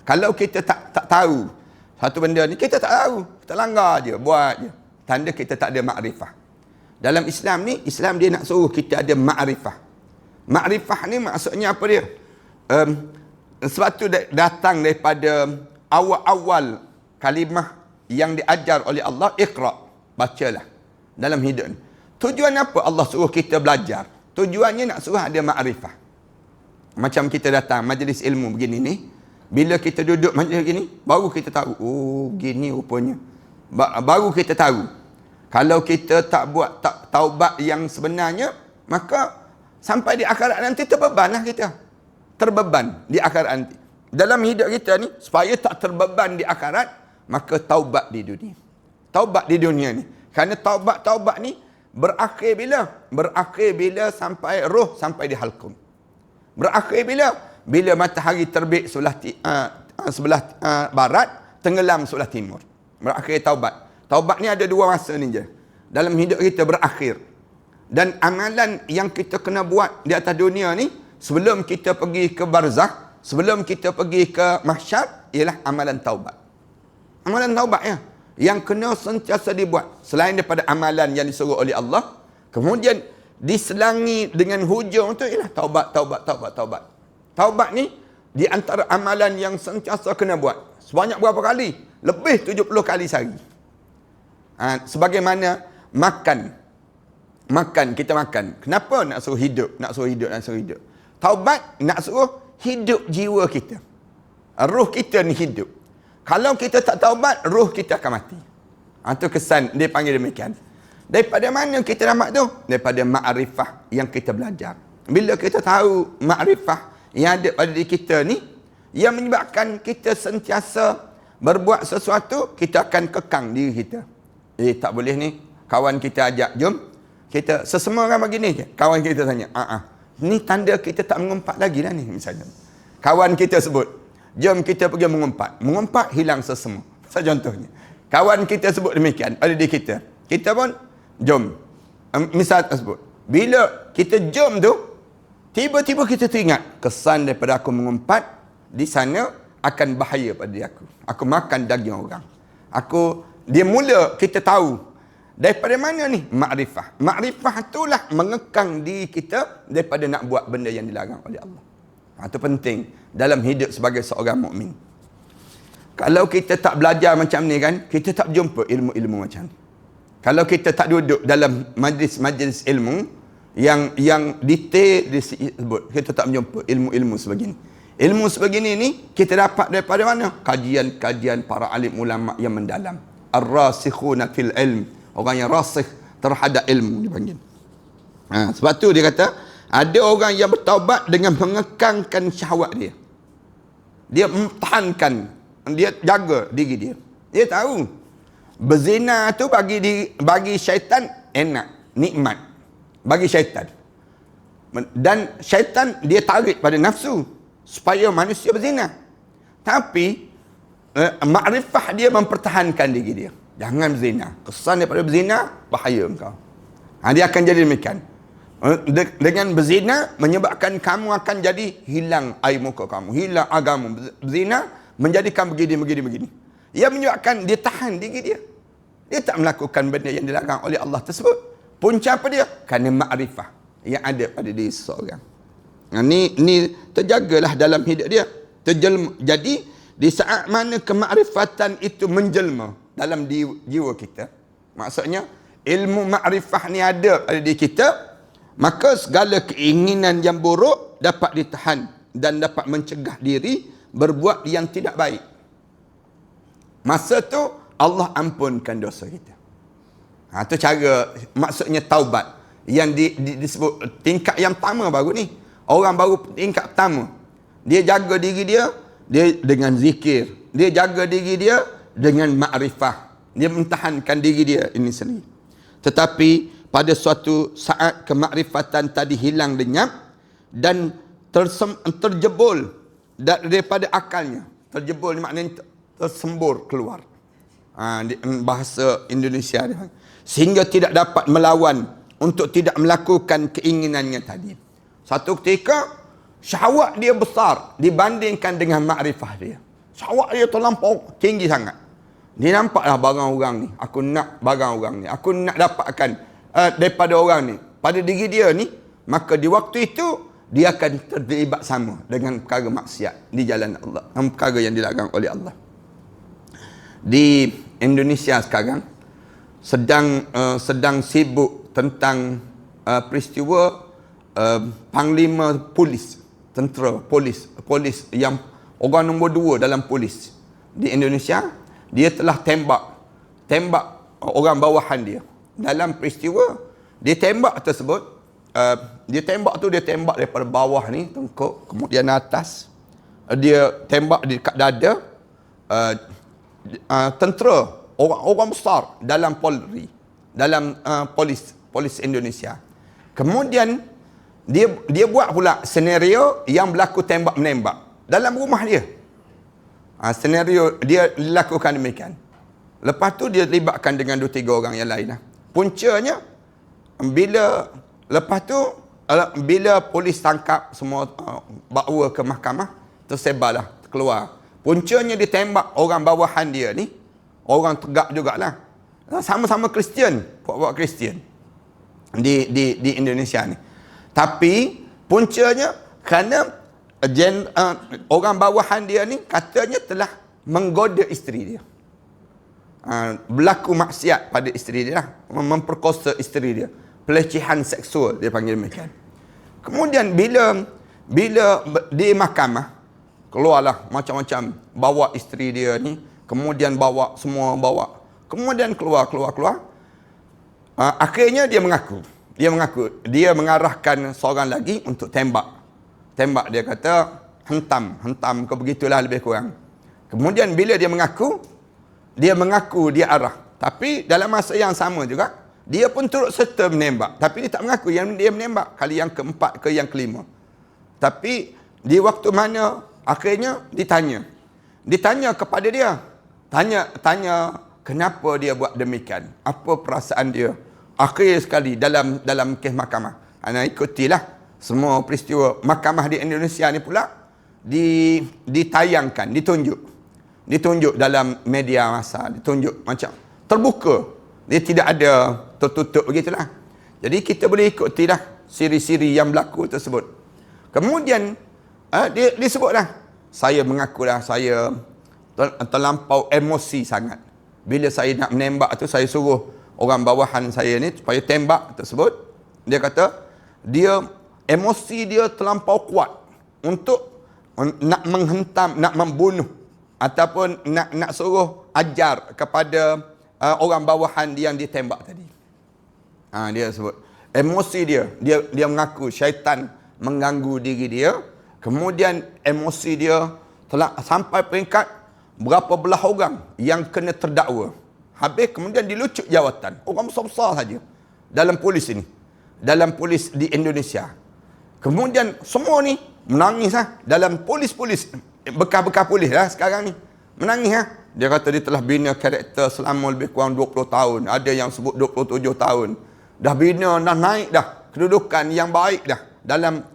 Kalau kita tak tahu satu benda ni, kita tak tahu, kita langgar je, buat je. Tanda kita tak ada makrifah. Dalam Islam ni, Islam dia nak suruh kita ada makrifah. Makrifah ni maksudnya apa dia? Sebab tu datang daripada awal-awal kalimah yang diajar oleh Allah, Iqra, bacalah dalam hidup ni. Tujuan apa Allah suruh kita belajar? Tujuannya nak suruh ada makrifah. Macam kita datang majlis ilmu begini ni, bila kita duduk majlis begini, baru kita tahu, oh gini rupanya. Baru kita tahu. Kalau kita tak buat taubat yang sebenarnya, maka sampai di akhirat nanti terbebanlah kita. Terbeban di akhirat nanti. Dalam hidup kita ni, supaya tak terbeban di akhirat, maka taubat di dunia. Taubat di dunia ni. Kerana taubat ni berakhir bila? Berakhir bila sampai roh sampai di halqum. Berakhir bila? Bila matahari terbit sebelah barat, tenggelam sebelah timur. Berakhir taubat. Taubat ni ada dua masa ni je. Dalam hidup kita berakhir. Dan amalan yang kita kena buat di atas dunia ni, sebelum kita pergi ke barzakh, sebelum kita pergi ke mahsyar, ialah amalan taubat. Amalan taubat ya, yang kena sentiasa dibuat. Selain daripada amalan yang disuruh oleh Allah, kemudian diselangi dengan hujung tu ialah taubat. Taubat ni di antara amalan yang sentiasa kena buat. Sebanyak berapa kali? Lebih 70 kali sehari. Sebagaimana makan makan, kita makan. Kenapa nak suruh hidup? Nak suruh hidup, nak suruh hidup. Taubat nak suruh hidup jiwa kita. Ruh kita ni hidup. Kalau kita tak taubat, ruh kita akan mati. Itu kesan dia panggil demikian. Daripada mana kita dapat tu? Daripada ma'rifah yang kita belajar. Bila kita tahu ma'rifah yang ada pada diri kita ni, yang menyebabkan kita sentiasa berbuat sesuatu, kita akan kekang diri kita. Tak boleh ni. Kawan kita ajak, jom. Kita, sesama orang begini je. Kawan kita tanya, ni tanda kita tak mengumpat lagi dah ni, misalnya. Kawan kita sebut, jom kita pergi mengumpat. Mengumpat, hilang sesama. Contohnya. Kawan kita sebut demikian pada diri kita. Kita pun, jom. Misal tersebut. Bila kita jom tu, tiba-tiba kita teringat, kesan daripada aku mengumpat, di sana akan bahaya pada diri aku. Aku makan daging orang. Dia mula kita tahu. Daripada mana ni? Makrifah. Makrifah itulah mengekang diri kita daripada nak buat benda yang dilarang oleh Allah. Itu penting dalam hidup sebagai seorang mukmin. Kalau kita tak belajar macam ni kan, kita tak jumpa ilmu-ilmu macam ni. Kalau kita tak duduk dalam majlis-majlis ilmu yang detail disebut, kita tak menjumpa ilmu-ilmu sebegini. Ilmu sebegini ni kita dapat daripada mana? Kajian-kajian para alim ulama yang mendalam. Ar-rasikhuna fil ilm. Orang yang rasikh terhadap ilmu dipanggil. Sebab tu dia kata, ada orang yang bertaubat dengan mengekangkan syahwat dia. Dia mempertahankan, dia jaga diri dia. Dia tahu berzina tu bagi syaitan enak, nikmat. Bagi syaitan. Dan syaitan dia tarik pada nafsu supaya manusia berzina. Tapi makrifah dia mempertahankan diri dia. Jangan berzina. Kesan daripada berzina, bahaya engkau. Dia akan jadi demikian. Dengan berzina, menyebabkan kamu akan jadi hilang air muka kamu. Hilang agama. Berzina, menjadikan begini. Ia menyebabkan dia tahan diri dia. Dia tak melakukan benda yang dilarang oleh Allah tersebut. Punca apa dia? Kerana makrifah yang ada pada diri seseorang. Ni terjagalah dalam hidup dia. Jadi, di saat mana kemakrifatan itu menjelma dalam jiwa kita, maksudnya ilmu makrifah ni ada pada diri kita, maka segala keinginan yang buruk dapat ditahan dan dapat mencegah diri berbuat yang tidak baik. Masa tu Allah ampunkan dosa kita. Itu cara, maksudnya taubat yang disebut tingkat yang pertama baru ni. Orang baru tingkat pertama, dia jaga diri dia dengan zikir, dia jaga diri dia dengan makrifah, dia mentahankan diri dia ini sendiri. Tetapi pada suatu saat kemakrifatan tadi hilang lenyap dan terjebol daripada akalnya. Terjebol maknanya tersembur keluar. Bahasa Indonesia dia. Sehingga tidak dapat melawan untuk tidak melakukan keinginannya tadi. Satu ketika syahwat dia besar dibandingkan dengan makrifah dia. Syahwat dia terlampau tinggi sangat. Dia nampaklah barang orang ni. Aku nak barang orang ni. Aku nak dapatkan daripada orang ni. Pada diri dia ni, maka di waktu itu, dia akan terlibat sama dengan perkara maksiat di jalan Allah. Perkara yang dilarang oleh Allah. Di Indonesia sekarang, sedang sibuk tentang peristiwa panglima polis, tentera, polis yang orang nombor 2 dalam polis di Indonesia. Dia telah tembak orang bawahan dia. Dalam peristiwa, dia tembak tersebut, dia tembak daripada bawah ni, tengkuk, kemudian atas. Dia tembak di dekat dada tentera, orang besar dalam Polri, dalam polis Indonesia. Kemudian dia buat pula senario yang berlaku tembak-menembak dalam rumah dia. Senario dia lakukan demikian. Lepas tu dia libatkan dengan 2-3 orang yang lain. Puncanya, bila polis tangkap semua, bawa ke mahkamah, tersebarlah, keluar. Puncanya dia tembak orang bawahan dia ni, orang tegak jugalah. Sama-sama Kristian, puak-puak Kristian di Indonesia ni. Tapi puncanya kerana orang bawahan dia ni katanya telah menggoda isteri dia. Berlaku maksiat pada isteri dia lah, memperkosa isteri dia. pelecehan seksual, dia panggil demikian. Kemudian bila di mahkamah, keluarlah macam-macam, bawa isteri dia ni, kemudian bawa semua, kemudian keluar. Akhirnya dia mengaku dia mengarahkan seorang lagi untuk tembak. Dia kata hentam ke begitulah lebih kurang. Kemudian bila dia mengaku dia arah. Tapi dalam masa yang sama juga dia pun turut serta menembak. Tapi dia tak mengaku yang dia menembak kali yang keempat ke yang kelima. Tapi di waktu mana akhirnya ditanya kepada dia, tanya kenapa dia buat demikian, apa perasaan dia. Akhir sekali dalam kes mahkamah, anda ikutilah semua peristiwa mahkamah di Indonesia ni pula ditayangkan, ditunjuk dalam media massa, ditunjuk macam terbuka, dia tidak ada tertutup begitulah. Jadi kita boleh ikutilah siri-siri yang berlaku tersebut. Kemudian dia sebutlah, saya mengakulah saya terlampau emosi sangat. Bila saya nak menembak tu, saya suruh orang bawahan saya ni supaya tembak tersebut. Dia kata emosi dia terlampau kuat untuk nak menghentam, nak membunuh ataupun nak suruh ajar kepada orang bawahan yang ditembak tadi. Dia sebut emosi dia mengaku syaitan mengganggu diri dia. Kemudian emosi dia telah sampai peringkat berapa belah orang yang kena terdakwa. Habis kemudian dilucut jawatan. Orang besar-besar saja dalam polis ini. Dalam polis di Indonesia. Kemudian semua ni menangis dalam polis-polis. Bekas-bekas polis sekarang ni. Menangis Dia kata dia telah bina karakter selama lebih kurang 20 tahun. Ada yang sebut 27 tahun. Dah bina, dah naik dah. Kedudukan yang baik dah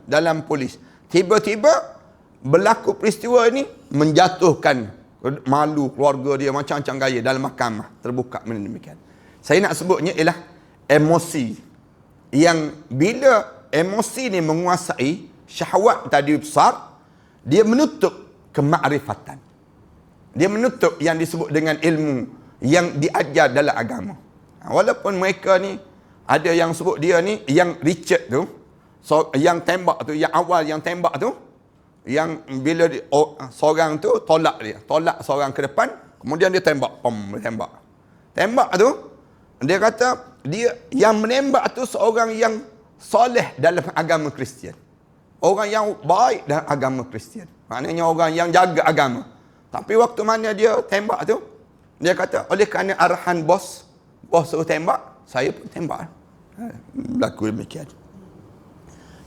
dalam polis. Tiba-tiba berlaku peristiwa ini menjatuhkan malu keluarga dia macam-macam gaya dalam mahkamah terbuka benda demikian. Saya nak sebutnya ialah emosi. Yang bila emosi ni menguasai syahwat tadi besar, dia menutup kemakrifatan. Dia menutup yang disebut dengan ilmu yang diajar dalam agama. Walaupun mereka ni ada yang sebut dia ni yang Richard tu, yang tembak tu, yang awal yang tembak tu, yang bila seorang tu tolak seorang ke depan, kemudian dia tembak tu, dia kata dia yang menembak tu seorang yang soleh dalam agama Kristian, orang yang baik dalam agama Kristian, maknanya orang yang jaga agama. Tapi waktu mana dia tembak tu, dia kata oleh kerana arahan bos suruh tembak, saya pun tembak. Berlaku demikian.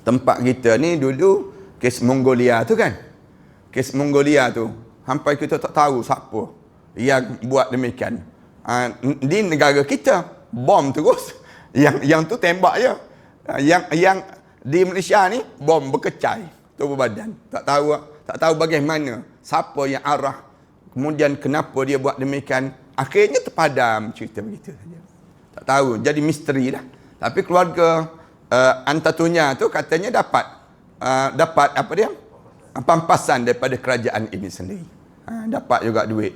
Tempat kita ni dulu kes Mongolia tu kan. Kes Mongolia tu sampai kita tak tahu siapa yang buat demikian. Di negara kita bom terus. Yang tu tembak je. Yang di Malaysia ni bom berkecai tubuh badan. Tak tahu bagaimana, siapa yang arah, kemudian kenapa dia buat demikian. Akhirnya terpadam cerita begitu saja. Tak tahu, jadi misteri dah. Tapi keluarga Antatunya tu katanya dapat apa dia? Pampasan daripada kerajaan ini sendiri. Dapat juga duit.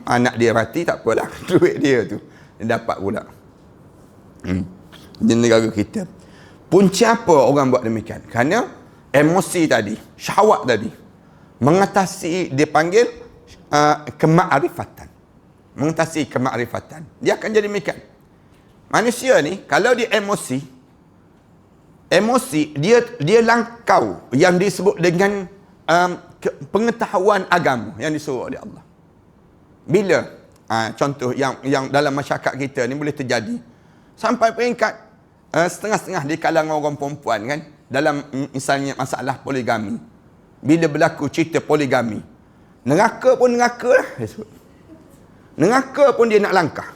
Anak dia mati tak apalah, duit dia tu dia dapat pula. Di negara kita. Punca apa orang buat demikian? Kerana emosi tadi, syahwat tadi mengatasi, dia panggil kemakrifatan. Mengatasi kemakrifatan. Dia akan jadi demikian. Manusia ni kalau dia emosi dia langkau yang disebut dengan pengetahuan agama yang disuruh oleh Allah. Bila contoh yang dalam masyarakat kita ni boleh terjadi sampai peringkat setengah-setengah di kalangan orang perempuan kan, dalam misalnya masalah poligami. Bila berlaku cerita poligami, neraka lah dia sebut. Neraka pun dia nak langkah.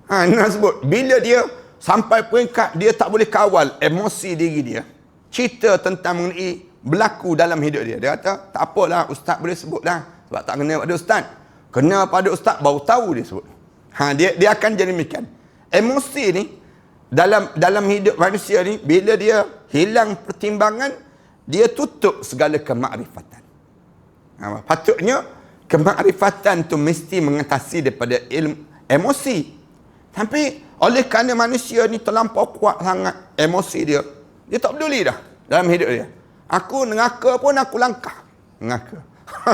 Nak sebut bila dia sampai peringkat dia tak boleh kawal emosi diri dia. Cerita tentang mengenai berlaku dalam hidup dia. Dia kata, tak apalah ustaz boleh sebut dah. Sebab tak kena pada ustaz. Kena pada ustaz baru tahu dia sebut. Dia akan jadi demikian. Emosi ni dalam hidup manusia ni, bila dia hilang pertimbangan, dia tutup segala kemakrifatan. Patutnya kemakrifatan tu mesti mengatasi daripada ilmu emosi. Tapi Oleh kerana manusia ni terlampau kuat sangat emosi dia. Dia tak peduli dah dalam hidup dia. Aku neraka pun aku langkah. Neraka.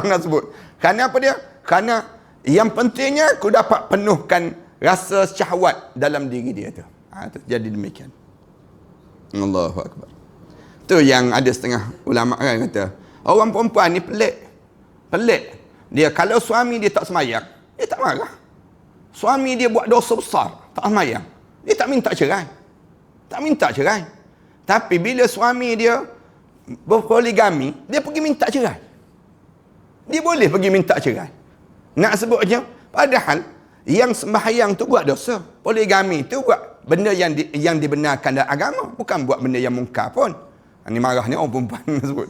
Nak sebut. Kerana apa dia? Kerana yang pentingnya aku dapat penuhkan rasa syahwat dalam diri dia tu. Tu jadi demikian. Allahu Akbar. Tu yang ada setengah ulama kan kata, orang perempuan ni pelik. Pelik. Dia kalau suami dia tak semayang, dia tak marah. Suami dia buat dosa besar, tak semayang, dia tak minta cerai. Tak minta cerai. Tapi bila suami dia berpoligami, dia pergi minta cerai. Dia boleh pergi minta cerai. Nak sebutnya, padahal yang sembahyang tu buat dosa. Poligami tu buat benda yang dibenarkan dalam agama. Bukan buat benda yang mungkar pun. Ini marahnya orang perempuan sebut.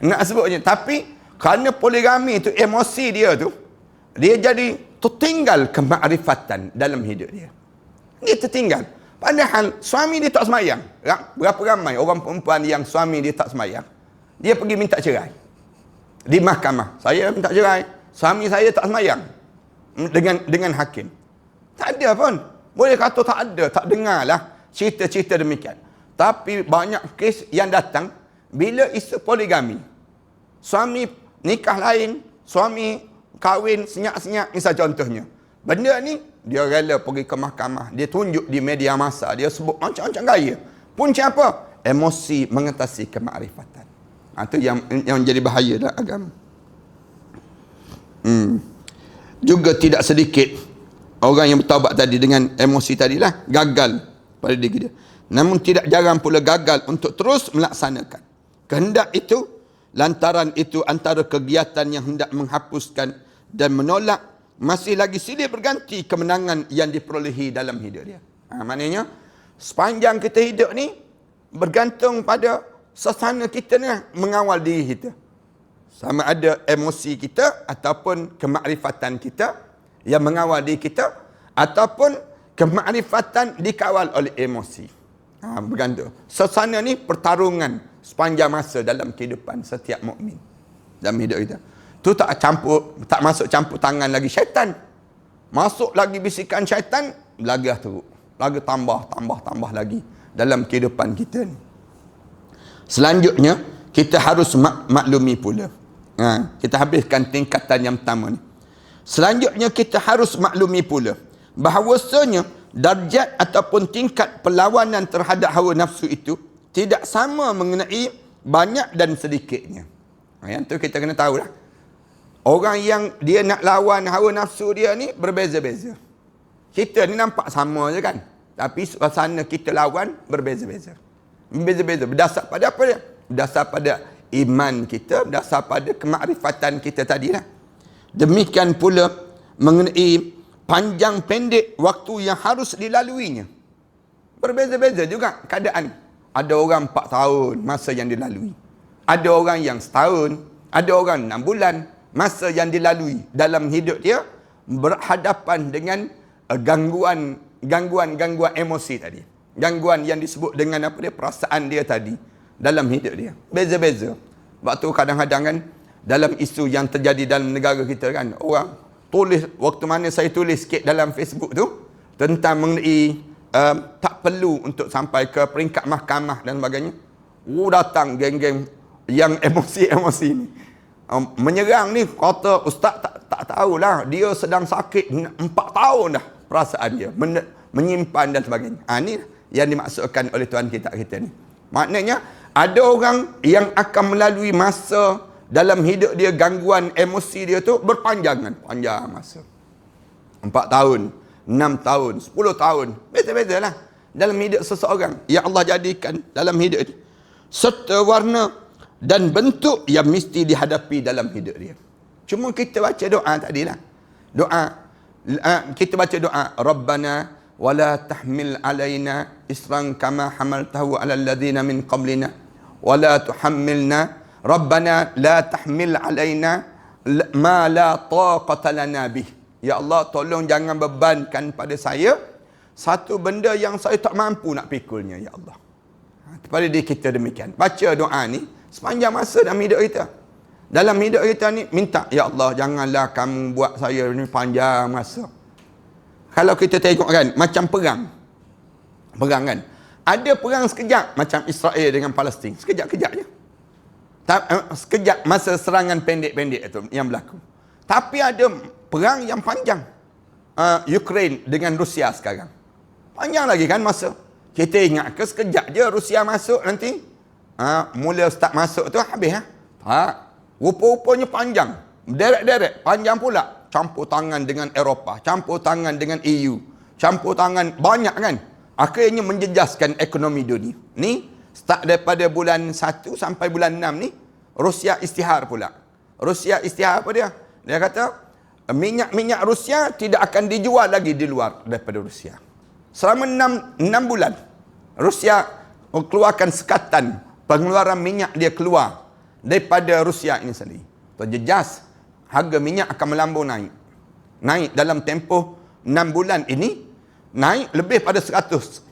Nak sebutnya. Tapi kerana poligami tu, emosi dia tu, dia jadi tertinggal kemakrifatan dalam hidup dia. Dia tertinggal. Padahal suami dia tak semayang. Berapa ramai orang perempuan yang suami dia tak semayang, dia pergi minta cerai di mahkamah. Saya minta cerai, suami saya tak semayang, dengan hakim. Tak ada pun. Boleh kata tak ada, tak dengar lah cerita-cerita demikian. Tapi banyak kes yang datang bila isu poligami. Suami nikah lain, suami kahwin senyap-senyap, misal contohnya. Benda ni dia rela pergi ke mahkamah, dia tunjuk di media masa, dia sebut macam-macam gaya. Punca apa? Emosi mengatasi kemakrifatan. Itu yang jadi bahaya dalam agama. Juga tidak sedikit orang yang bertaubat tadi dengan emosi tadilah gagal pada diri dia. Namun tidak jarang pula gagal untuk terus melaksanakan kehendak itu. Lantaran itu antara kegiatan yang hendak menghapuskan dan menolak masih lagi silih berganti kemenangan yang diperolehi dalam hidup dia. Maknanya sepanjang kita hidup ni bergantung pada suasana kita ni mengawal diri kita. Sama ada emosi kita ataupun kemakrifatan kita yang mengawal diri kita, ataupun kemakrifatan dikawal oleh emosi. Bergantung. Suasana ni pertarungan sepanjang masa dalam kehidupan setiap mukmin dalam hidup kita. Tu tak masuk campur tangan lagi syaitan. Masuk lagi bisikan syaitan, lagi teruk. Lagi tambah lagi dalam kehidupan kita ni. Selanjutnya, kita harus maklumi pula. Kita habiskan tingkatan yang pertama ni. Selanjutnya, kita harus maklumi pula bahawasanya darjat ataupun tingkat perlawanan terhadap hawa nafsu itu tidak sama mengenai banyak dan sedikitnya. Yang tu kita kena tahu lah. Orang yang dia nak lawan hawa nafsu dia ni berbeza-beza. Kita ni nampak sama je kan. Tapi suasana kita lawan berbeza-beza. Berbeza-beza. Berdasar pada apa dia? Berdasar pada iman kita, berdasar pada kemakrifatan kita tadilah. Demikian pula mengenai panjang pendek waktu yang harus dilaluinya. Berbeza-beza juga keadaan. Ada orang 4 tahun masa yang dilalui. Ada orang yang setahun. Ada orang 6 bulan masa yang dilalui dalam hidup dia berhadapan dengan gangguan emosi tadi. Gangguan yang disebut dengan apa dia, perasaan dia tadi dalam hidup dia. Beza-beza. Waktu kadang-kadang kan dalam isu yang terjadi dalam negara kita kan, orang tulis, waktu mana saya tulis sikit dalam Facebook tu tentang mengenai tak perlu untuk sampai ke peringkat mahkamah dan sebagainya. Datang geng-geng yang emosi-emosi ni. Menyerang ni, kata ustaz tak tahulah, dia sedang sakit 4 tahun dah perasaan dia. Menyimpan dan sebagainya. Ni yang dimaksudkan oleh Tuhan kita ni. Maknanya, ada orang yang akan melalui masa dalam hidup dia, gangguan emosi dia tu berpanjangan. Panjang masa. 4 tahun. 6 tahun, 10 tahun. Beza-beza lah dalam hidup seseorang yang Allah jadikan dalam hidup dia. Serta warna dan bentuk yang mesti dihadapi dalam hidup dia. Cuma kita baca doa tadilah. Kita baca doa, Rabbana wala tahmil alaina isran kama hamaltahu ala alladhina min qablina wala tuhammilna Rabbana la tahmil alaina ma la taqata lana bih. Ya Allah, tolong jangan bebankan pada saya satu benda yang saya tak mampu nak pikulnya, ya Allah. Pada diri kita demikian. Baca doa ni sepanjang masa dalam hidup kita. Dalam hidup kita ni, minta, ya Allah, janganlah kamu buat saya ni panjang masa. Kalau kita tengok kan, macam perang. Perang kan. Ada perang sekejap macam Israel dengan Palestin. Sekejap-kejap je. Sekejap masa serangan pendek-pendek itu yang berlaku. Tapi ada perang yang panjang. Ukraine dengan Rusia sekarang. Panjang lagi kan masa. Kita ingat ke sekejap je Rusia masuk nanti. Mula start masuk tu habis. Rupa-rupanya panjang. Derek-derek. Panjang pula. Campur tangan dengan Eropah. Campur tangan dengan EU. Campur tangan banyak kan. Akhirnya menjejaskan ekonomi dunia. Ni start daripada bulan 1 sampai bulan 6 ni Rusia istihar pula. Rusia istihar apa dia? Dia kata minyak Rusia tidak akan dijual lagi di luar daripada Rusia. Selama 6 bulan Rusia keluarkan sekatan pengeluaran minyak dia keluar daripada Rusia ini sendiri. Terjejas harga minyak akan melambung naik. Naik dalam tempoh 6 bulan ini naik lebih pada $100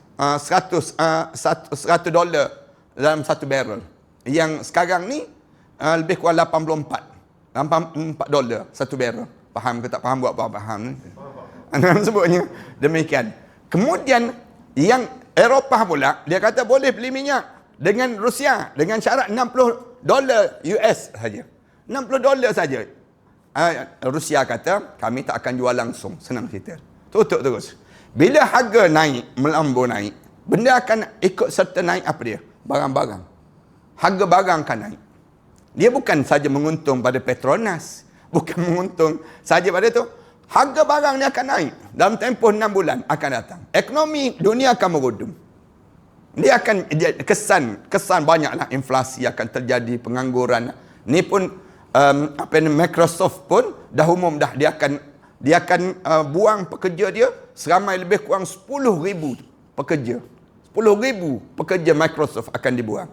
dalam satu barrel. Yang sekarang ni lebih kurang $84 satu barrel. Faham ke tak faham? Buat apa faham ni? Sebutnya demikian. Kemudian yang Eropah pula dia kata boleh beli minyak dengan Rusia dengan syarat $60 US saja. $60 saja. Rusia kata kami tak akan jual langsung. Senang cerita. Tutup terus. Bila harga naik, melambung naik, benda akan ikut serta naik apa dia? Barang-barang. Harga barang akan naik. Dia bukan saja menguntung pada Petronas. Bukan menguntung saja pada itu. Harga barang ni akan naik. Dalam tempoh 6 bulan akan datang. Ekonomi dunia akan merudum. Dia akan kesan banyaklah inflasi akan terjadi, pengangguran. Ni pun Microsoft pun dah umum dah dia akan buang pekerja dia seramai lebih kurang 10,000 pekerja. 10,000 pekerja Microsoft akan dibuang.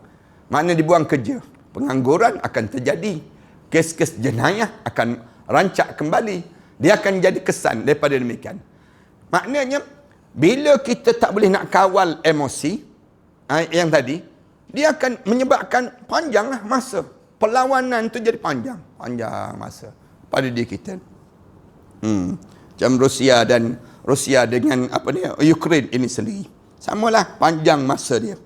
Maknanya dibuang kerja. Pengangguran akan terjadi. Kes-kes jenayah akan rancak kembali. Dia akan jadi kesan daripada demikian. Maknanya, bila kita tak boleh nak kawal emosi, yang tadi, dia akan menyebabkan panjanglah masa. Perlawanan tu jadi panjang. Panjang masa pada diri kita. Macam Rusia dengan Ukraine ini sendiri. Samalah panjang masa dia.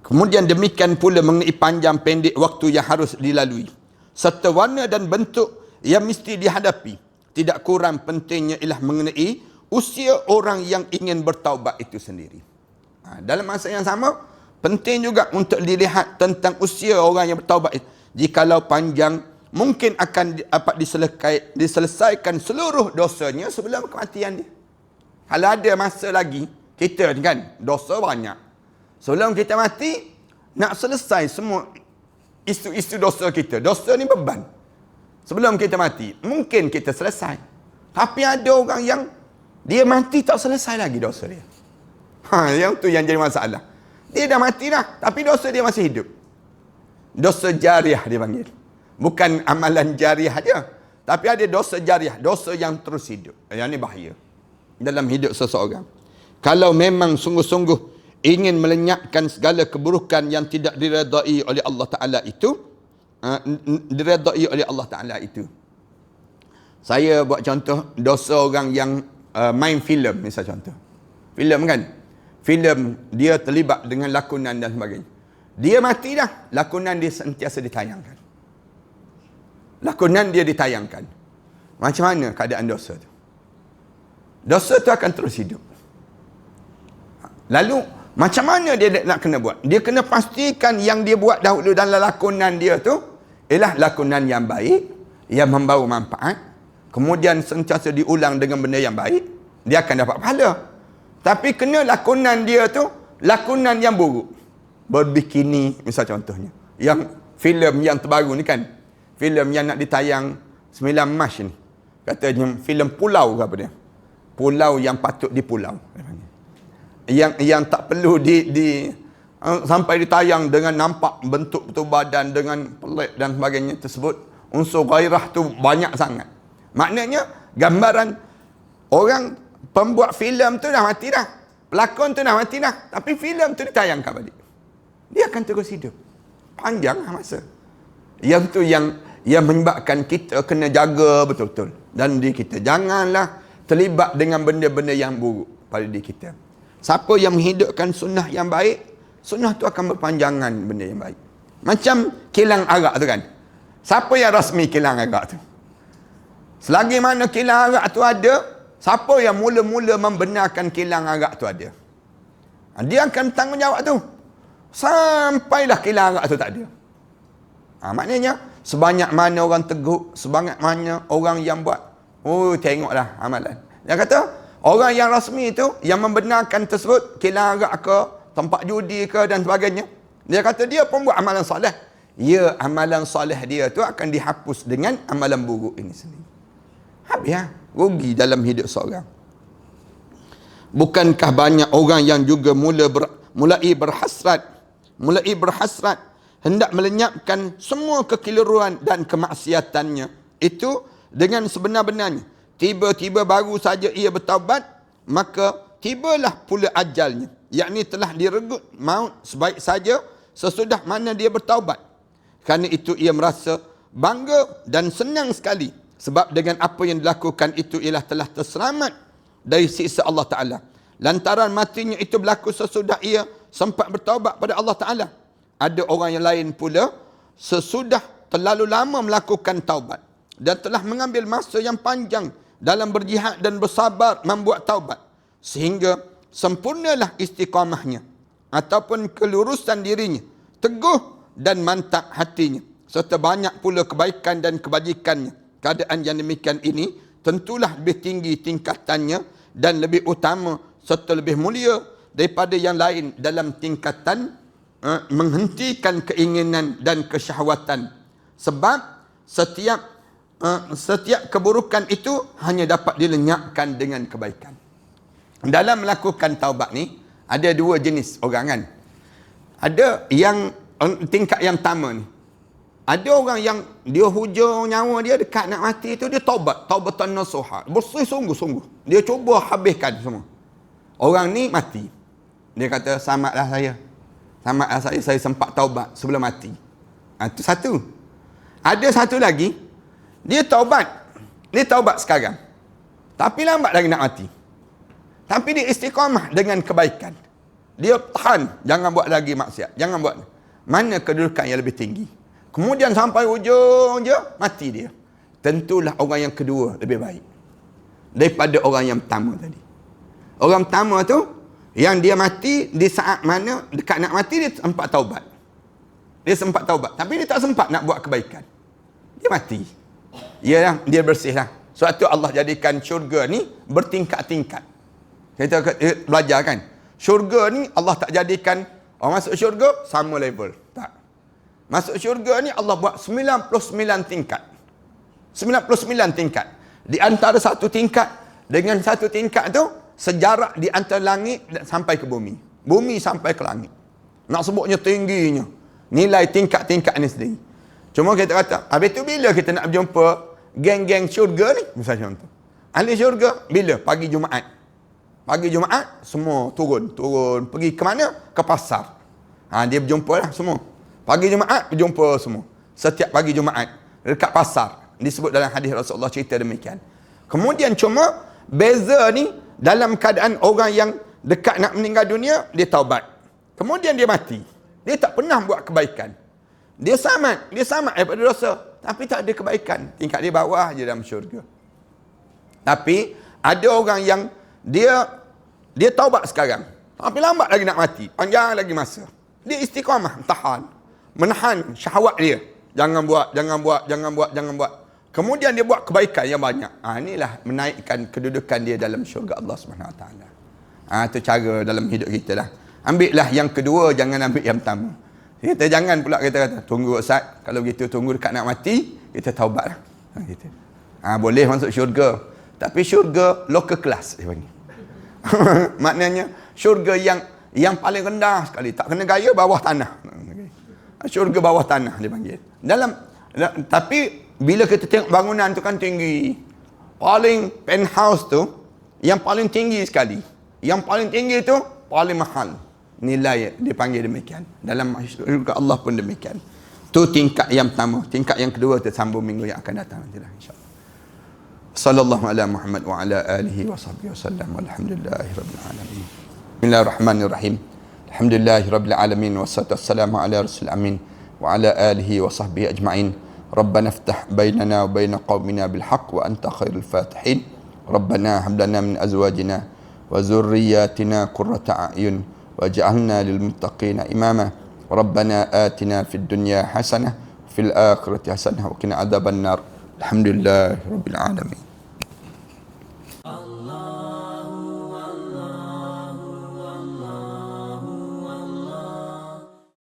Kemudian demikian pula mengenai panjang pendek waktu yang harus dilalui. Serta warna dan bentuk yang mesti dihadapi. Tidak kurang pentingnya ialah mengenai usia orang yang ingin bertaubat itu sendiri. Dalam masa yang sama, penting juga untuk dilihat tentang usia orang yang bertaubat itu. Jikalau panjang, mungkin akan dapat diselesaikan seluruh dosanya sebelum kematian dia. Kalau ada masa lagi, kita kan dosa banyak. Sebelum kita mati, nak selesai semua isu-isu dosa kita. Dosa ni beban. Sebelum kita mati, mungkin kita selesai. Tapi ada orang yang dia mati tak selesai lagi dosa dia. Yang tu yang jadi masalah. Dia dah mati dah, tapi dosa dia masih hidup. Dosa jariah dia panggil. Bukan amalan jariah aja, tapi ada dosa jariah, dosa yang terus hidup. Yang ni bahaya dalam hidup seseorang. Kalau memang sungguh-sungguh ingin melenyapkan segala keburukan yang tidak diredai oleh Allah Ta'ala itu, saya buat contoh dosa orang yang main filem, misal contoh. Filem kan? Filem dia terlibat dengan lakonan dan sebagainya. Dia mati dah, lakonan dia sentiasa ditayangkan. Lakonan dia ditayangkan. Macam mana keadaan dosa tu? Dosa tu akan terus hidup. Lalu, macam mana dia nak kena buat? Dia kena pastikan yang dia buat dahulu dalam lakonan dia tu ialah lakonan yang baik, yang membawa manfaat. Kemudian sentiasa diulang dengan benda yang baik, dia akan dapat pahala. Tapi kena lakonan dia tu lakonan yang buruk. Berbikini, misal contohnya. Yang filem yang terbaru ni kan, filem yang nak ditayang 9 Mac ni. Katanya filem pulau ke apa dia? Pulau yang patut dipulau. Yang tak perlu sampai ditayang dengan nampak bentuk betul badan dengan pelik dan sebagainya tersebut. Unsur gairah tu banyak sangat. Maknanya gambaran orang pembuat filem tu dah mati dah. Pelakon tu dah mati dah. Tapi filem tu ditayangkan balik. Dia akan terus hidup. Panjang masa. Yang tu yang menyebabkan kita kena jaga betul-betul. Dan diri kita. Janganlah terlibat dengan benda-benda yang buruk pada diri kita. Siapa yang menghidupkan sunnah yang baik, sunnah tu akan berpanjangan benda yang baik. Macam kilang arak tu kan. Siapa yang rasmi kilang arak tu? Selagi mana kilang arak tu ada, siapa yang mula-mula membenarkan kilang arak tu ada? Dia akan bertanggungjawab tu. Sampailah kilang arak tu tak ada. Maknanya, sebanyak mana orang teguh, sebanyak mana orang yang buat, tengoklah amalan. Dia kata, orang yang rasmi itu, yang membenarkan tersebut, kilang arak ke, tempat judi ke dan sebagainya. Dia kata dia pun buat amalan soleh. Ya, amalan soleh dia tu akan dihapus dengan amalan buruk ini sendiri. Habis rugi dalam hidup seorang. Bukankah banyak orang yang juga mulai berhasrat hendak melenyapkan semua kekeliruan dan kemaksiatannya itu dengan sebenar-benarnya. Tiba-tiba baru saja ia bertaubat, maka tibalah pula ajalnya, yakni telah diregut maut sebaik saja sesudah mana dia bertaubat. Kerana itu ia merasa bangga dan senang sekali, sebab dengan apa yang dilakukan itu ialah telah terselamat dari siksa Allah Ta'ala. Lantaran matinya itu berlaku sesudah ia sempat bertaubat pada Allah Ta'ala. Ada orang yang lain pula sesudah terlalu lama melakukan taubat dan telah mengambil masa yang panjang dalam berjihad dan bersabar membuat taubat, sehingga sempurnalah istiqamahnya ataupun kelurusan dirinya, teguh dan mantap hatinya, serta banyak pula kebaikan dan kebajikannya. Keadaan yang demikian ini tentulah lebih tinggi tingkatannya dan lebih utama serta lebih mulia daripada yang lain dalam tingkatan menghentikan keinginan dan kesyahwatan. Sebab setiap keburukan itu hanya dapat dilenyapkan dengan kebaikan. Dalam melakukan taubat ni ada dua jenis orang kan. Ada yang tingkat yang pertama ni. Ada orang yang dia hujung nyawa dia dekat nak mati tu, dia taubatan nasuha. Bersih sungguh-sungguh. Dia cuba habiskan semua. Orang ni mati. Dia kata, selamatlah saya sempat taubat sebelum mati. Itu satu. Ada satu lagi, dia taubat sekarang. Tapi lambat lagi nak mati. Tapi dia istiqamah dengan kebaikan. Dia tahan, jangan buat lagi maksiat. Jangan buat. Mana kedudukan yang lebih tinggi? Kemudian sampai ujung je, mati dia. Tentulah orang yang kedua lebih baik daripada orang yang pertama tadi. Orang pertama tu, yang dia mati di saat mana dekat nak mati, dia sempat taubat. Dia sempat taubat. Tapi dia tak sempat nak buat kebaikan. Dia mati. Yalah, dia bersih lah. Sebab tu Allah jadikan syurga ni bertingkat-tingkat. Kita belajar kan. Syurga ni Allah tak jadikan orang masuk syurga sama level. Tak. Masuk syurga ni Allah buat 99 tingkat. 99 tingkat. Di antara satu tingkat dengan satu tingkat tu, sejarak di antara langit sampai ke bumi. Bumi sampai ke langit. Nak sebutnya tingginya. Nilai tingkat-tingkat ni sendiri. Cuma kita kata, habis tu bila kita nak berjumpa geng-geng syurga ni? Misalnya contoh. Ahli syurga, bila? Pagi Jumaat. Pagi Jumaat, semua turun. Pergi ke mana? Ke pasar. Dia berjumpa lah semua. Pagi Jumaat, berjumpa semua. Setiap pagi Jumaat. Dekat pasar. Disebut dalam hadis Rasulullah cerita demikian. Kemudian cuma, beza ni, dalam keadaan orang yang dekat nak meninggal dunia, dia taubat. Kemudian dia mati. Dia tak pernah buat kebaikan. Dia selamat daripada dosa. Tapi tak ada kebaikan. Tingkat dia bawah je dalam syurga. Tapi, ada orang yang dia taubat sekarang. Tapi lambat lagi nak mati. Panjang lagi masa. Dia istiqamah, tahan. Menahan syahwat dia. Jangan buat. Kemudian dia buat kebaikan yang banyak. Inilah menaikkan kedudukan dia dalam syurga Allah SWT. Itu cara dalam hidup kita lah. Ambillah yang kedua, jangan ambil yang pertama. Kita jangan pula kita kata, tunggu Ustaz. Kalau begitu tunggu dekat nak mati, kita taubat lah. Gitu. Boleh masuk syurga. Tapi syurga local class dia panggil. Maknanya syurga yang paling rendah sekali. Tak kena gaya, bawah tanah. Syurga bawah tanah dia panggil. Tapi bila kita tengok bangunan tu kan tinggi. Paling penthouse tu yang paling tinggi sekali. Yang paling tinggi tu paling mahal. Nilai dia panggil demikian. Dalam syurga Allah pun demikian. Tu tingkat yang pertama. Tingkat yang kedua tersambung minggu yang akan datang nantilah insya-Allah. Sallallahu ala Muhammad wa ala alihi wa sahbihi wasallam. Walhamdulillahirabbil alamin. Bismillahirrahmanirrahim. Alhamdulillahirabbil alamin wassalatu wassalamu ala rasul amin wa ala alihi wa sahbihi ajma'in. Rabbana iftah bainana wa bain qaumina bil haqq wa anta khairul fatihin. Rabbana hab lana min azwajina wa dhurriyyatina qurrata a'yun waj'alna lil muttaqina imama. Rabbana atina fid dunya hasanah fil akhirati hasanah wa qina adzabannar. Alhamdulillahirabbil alamin. Allah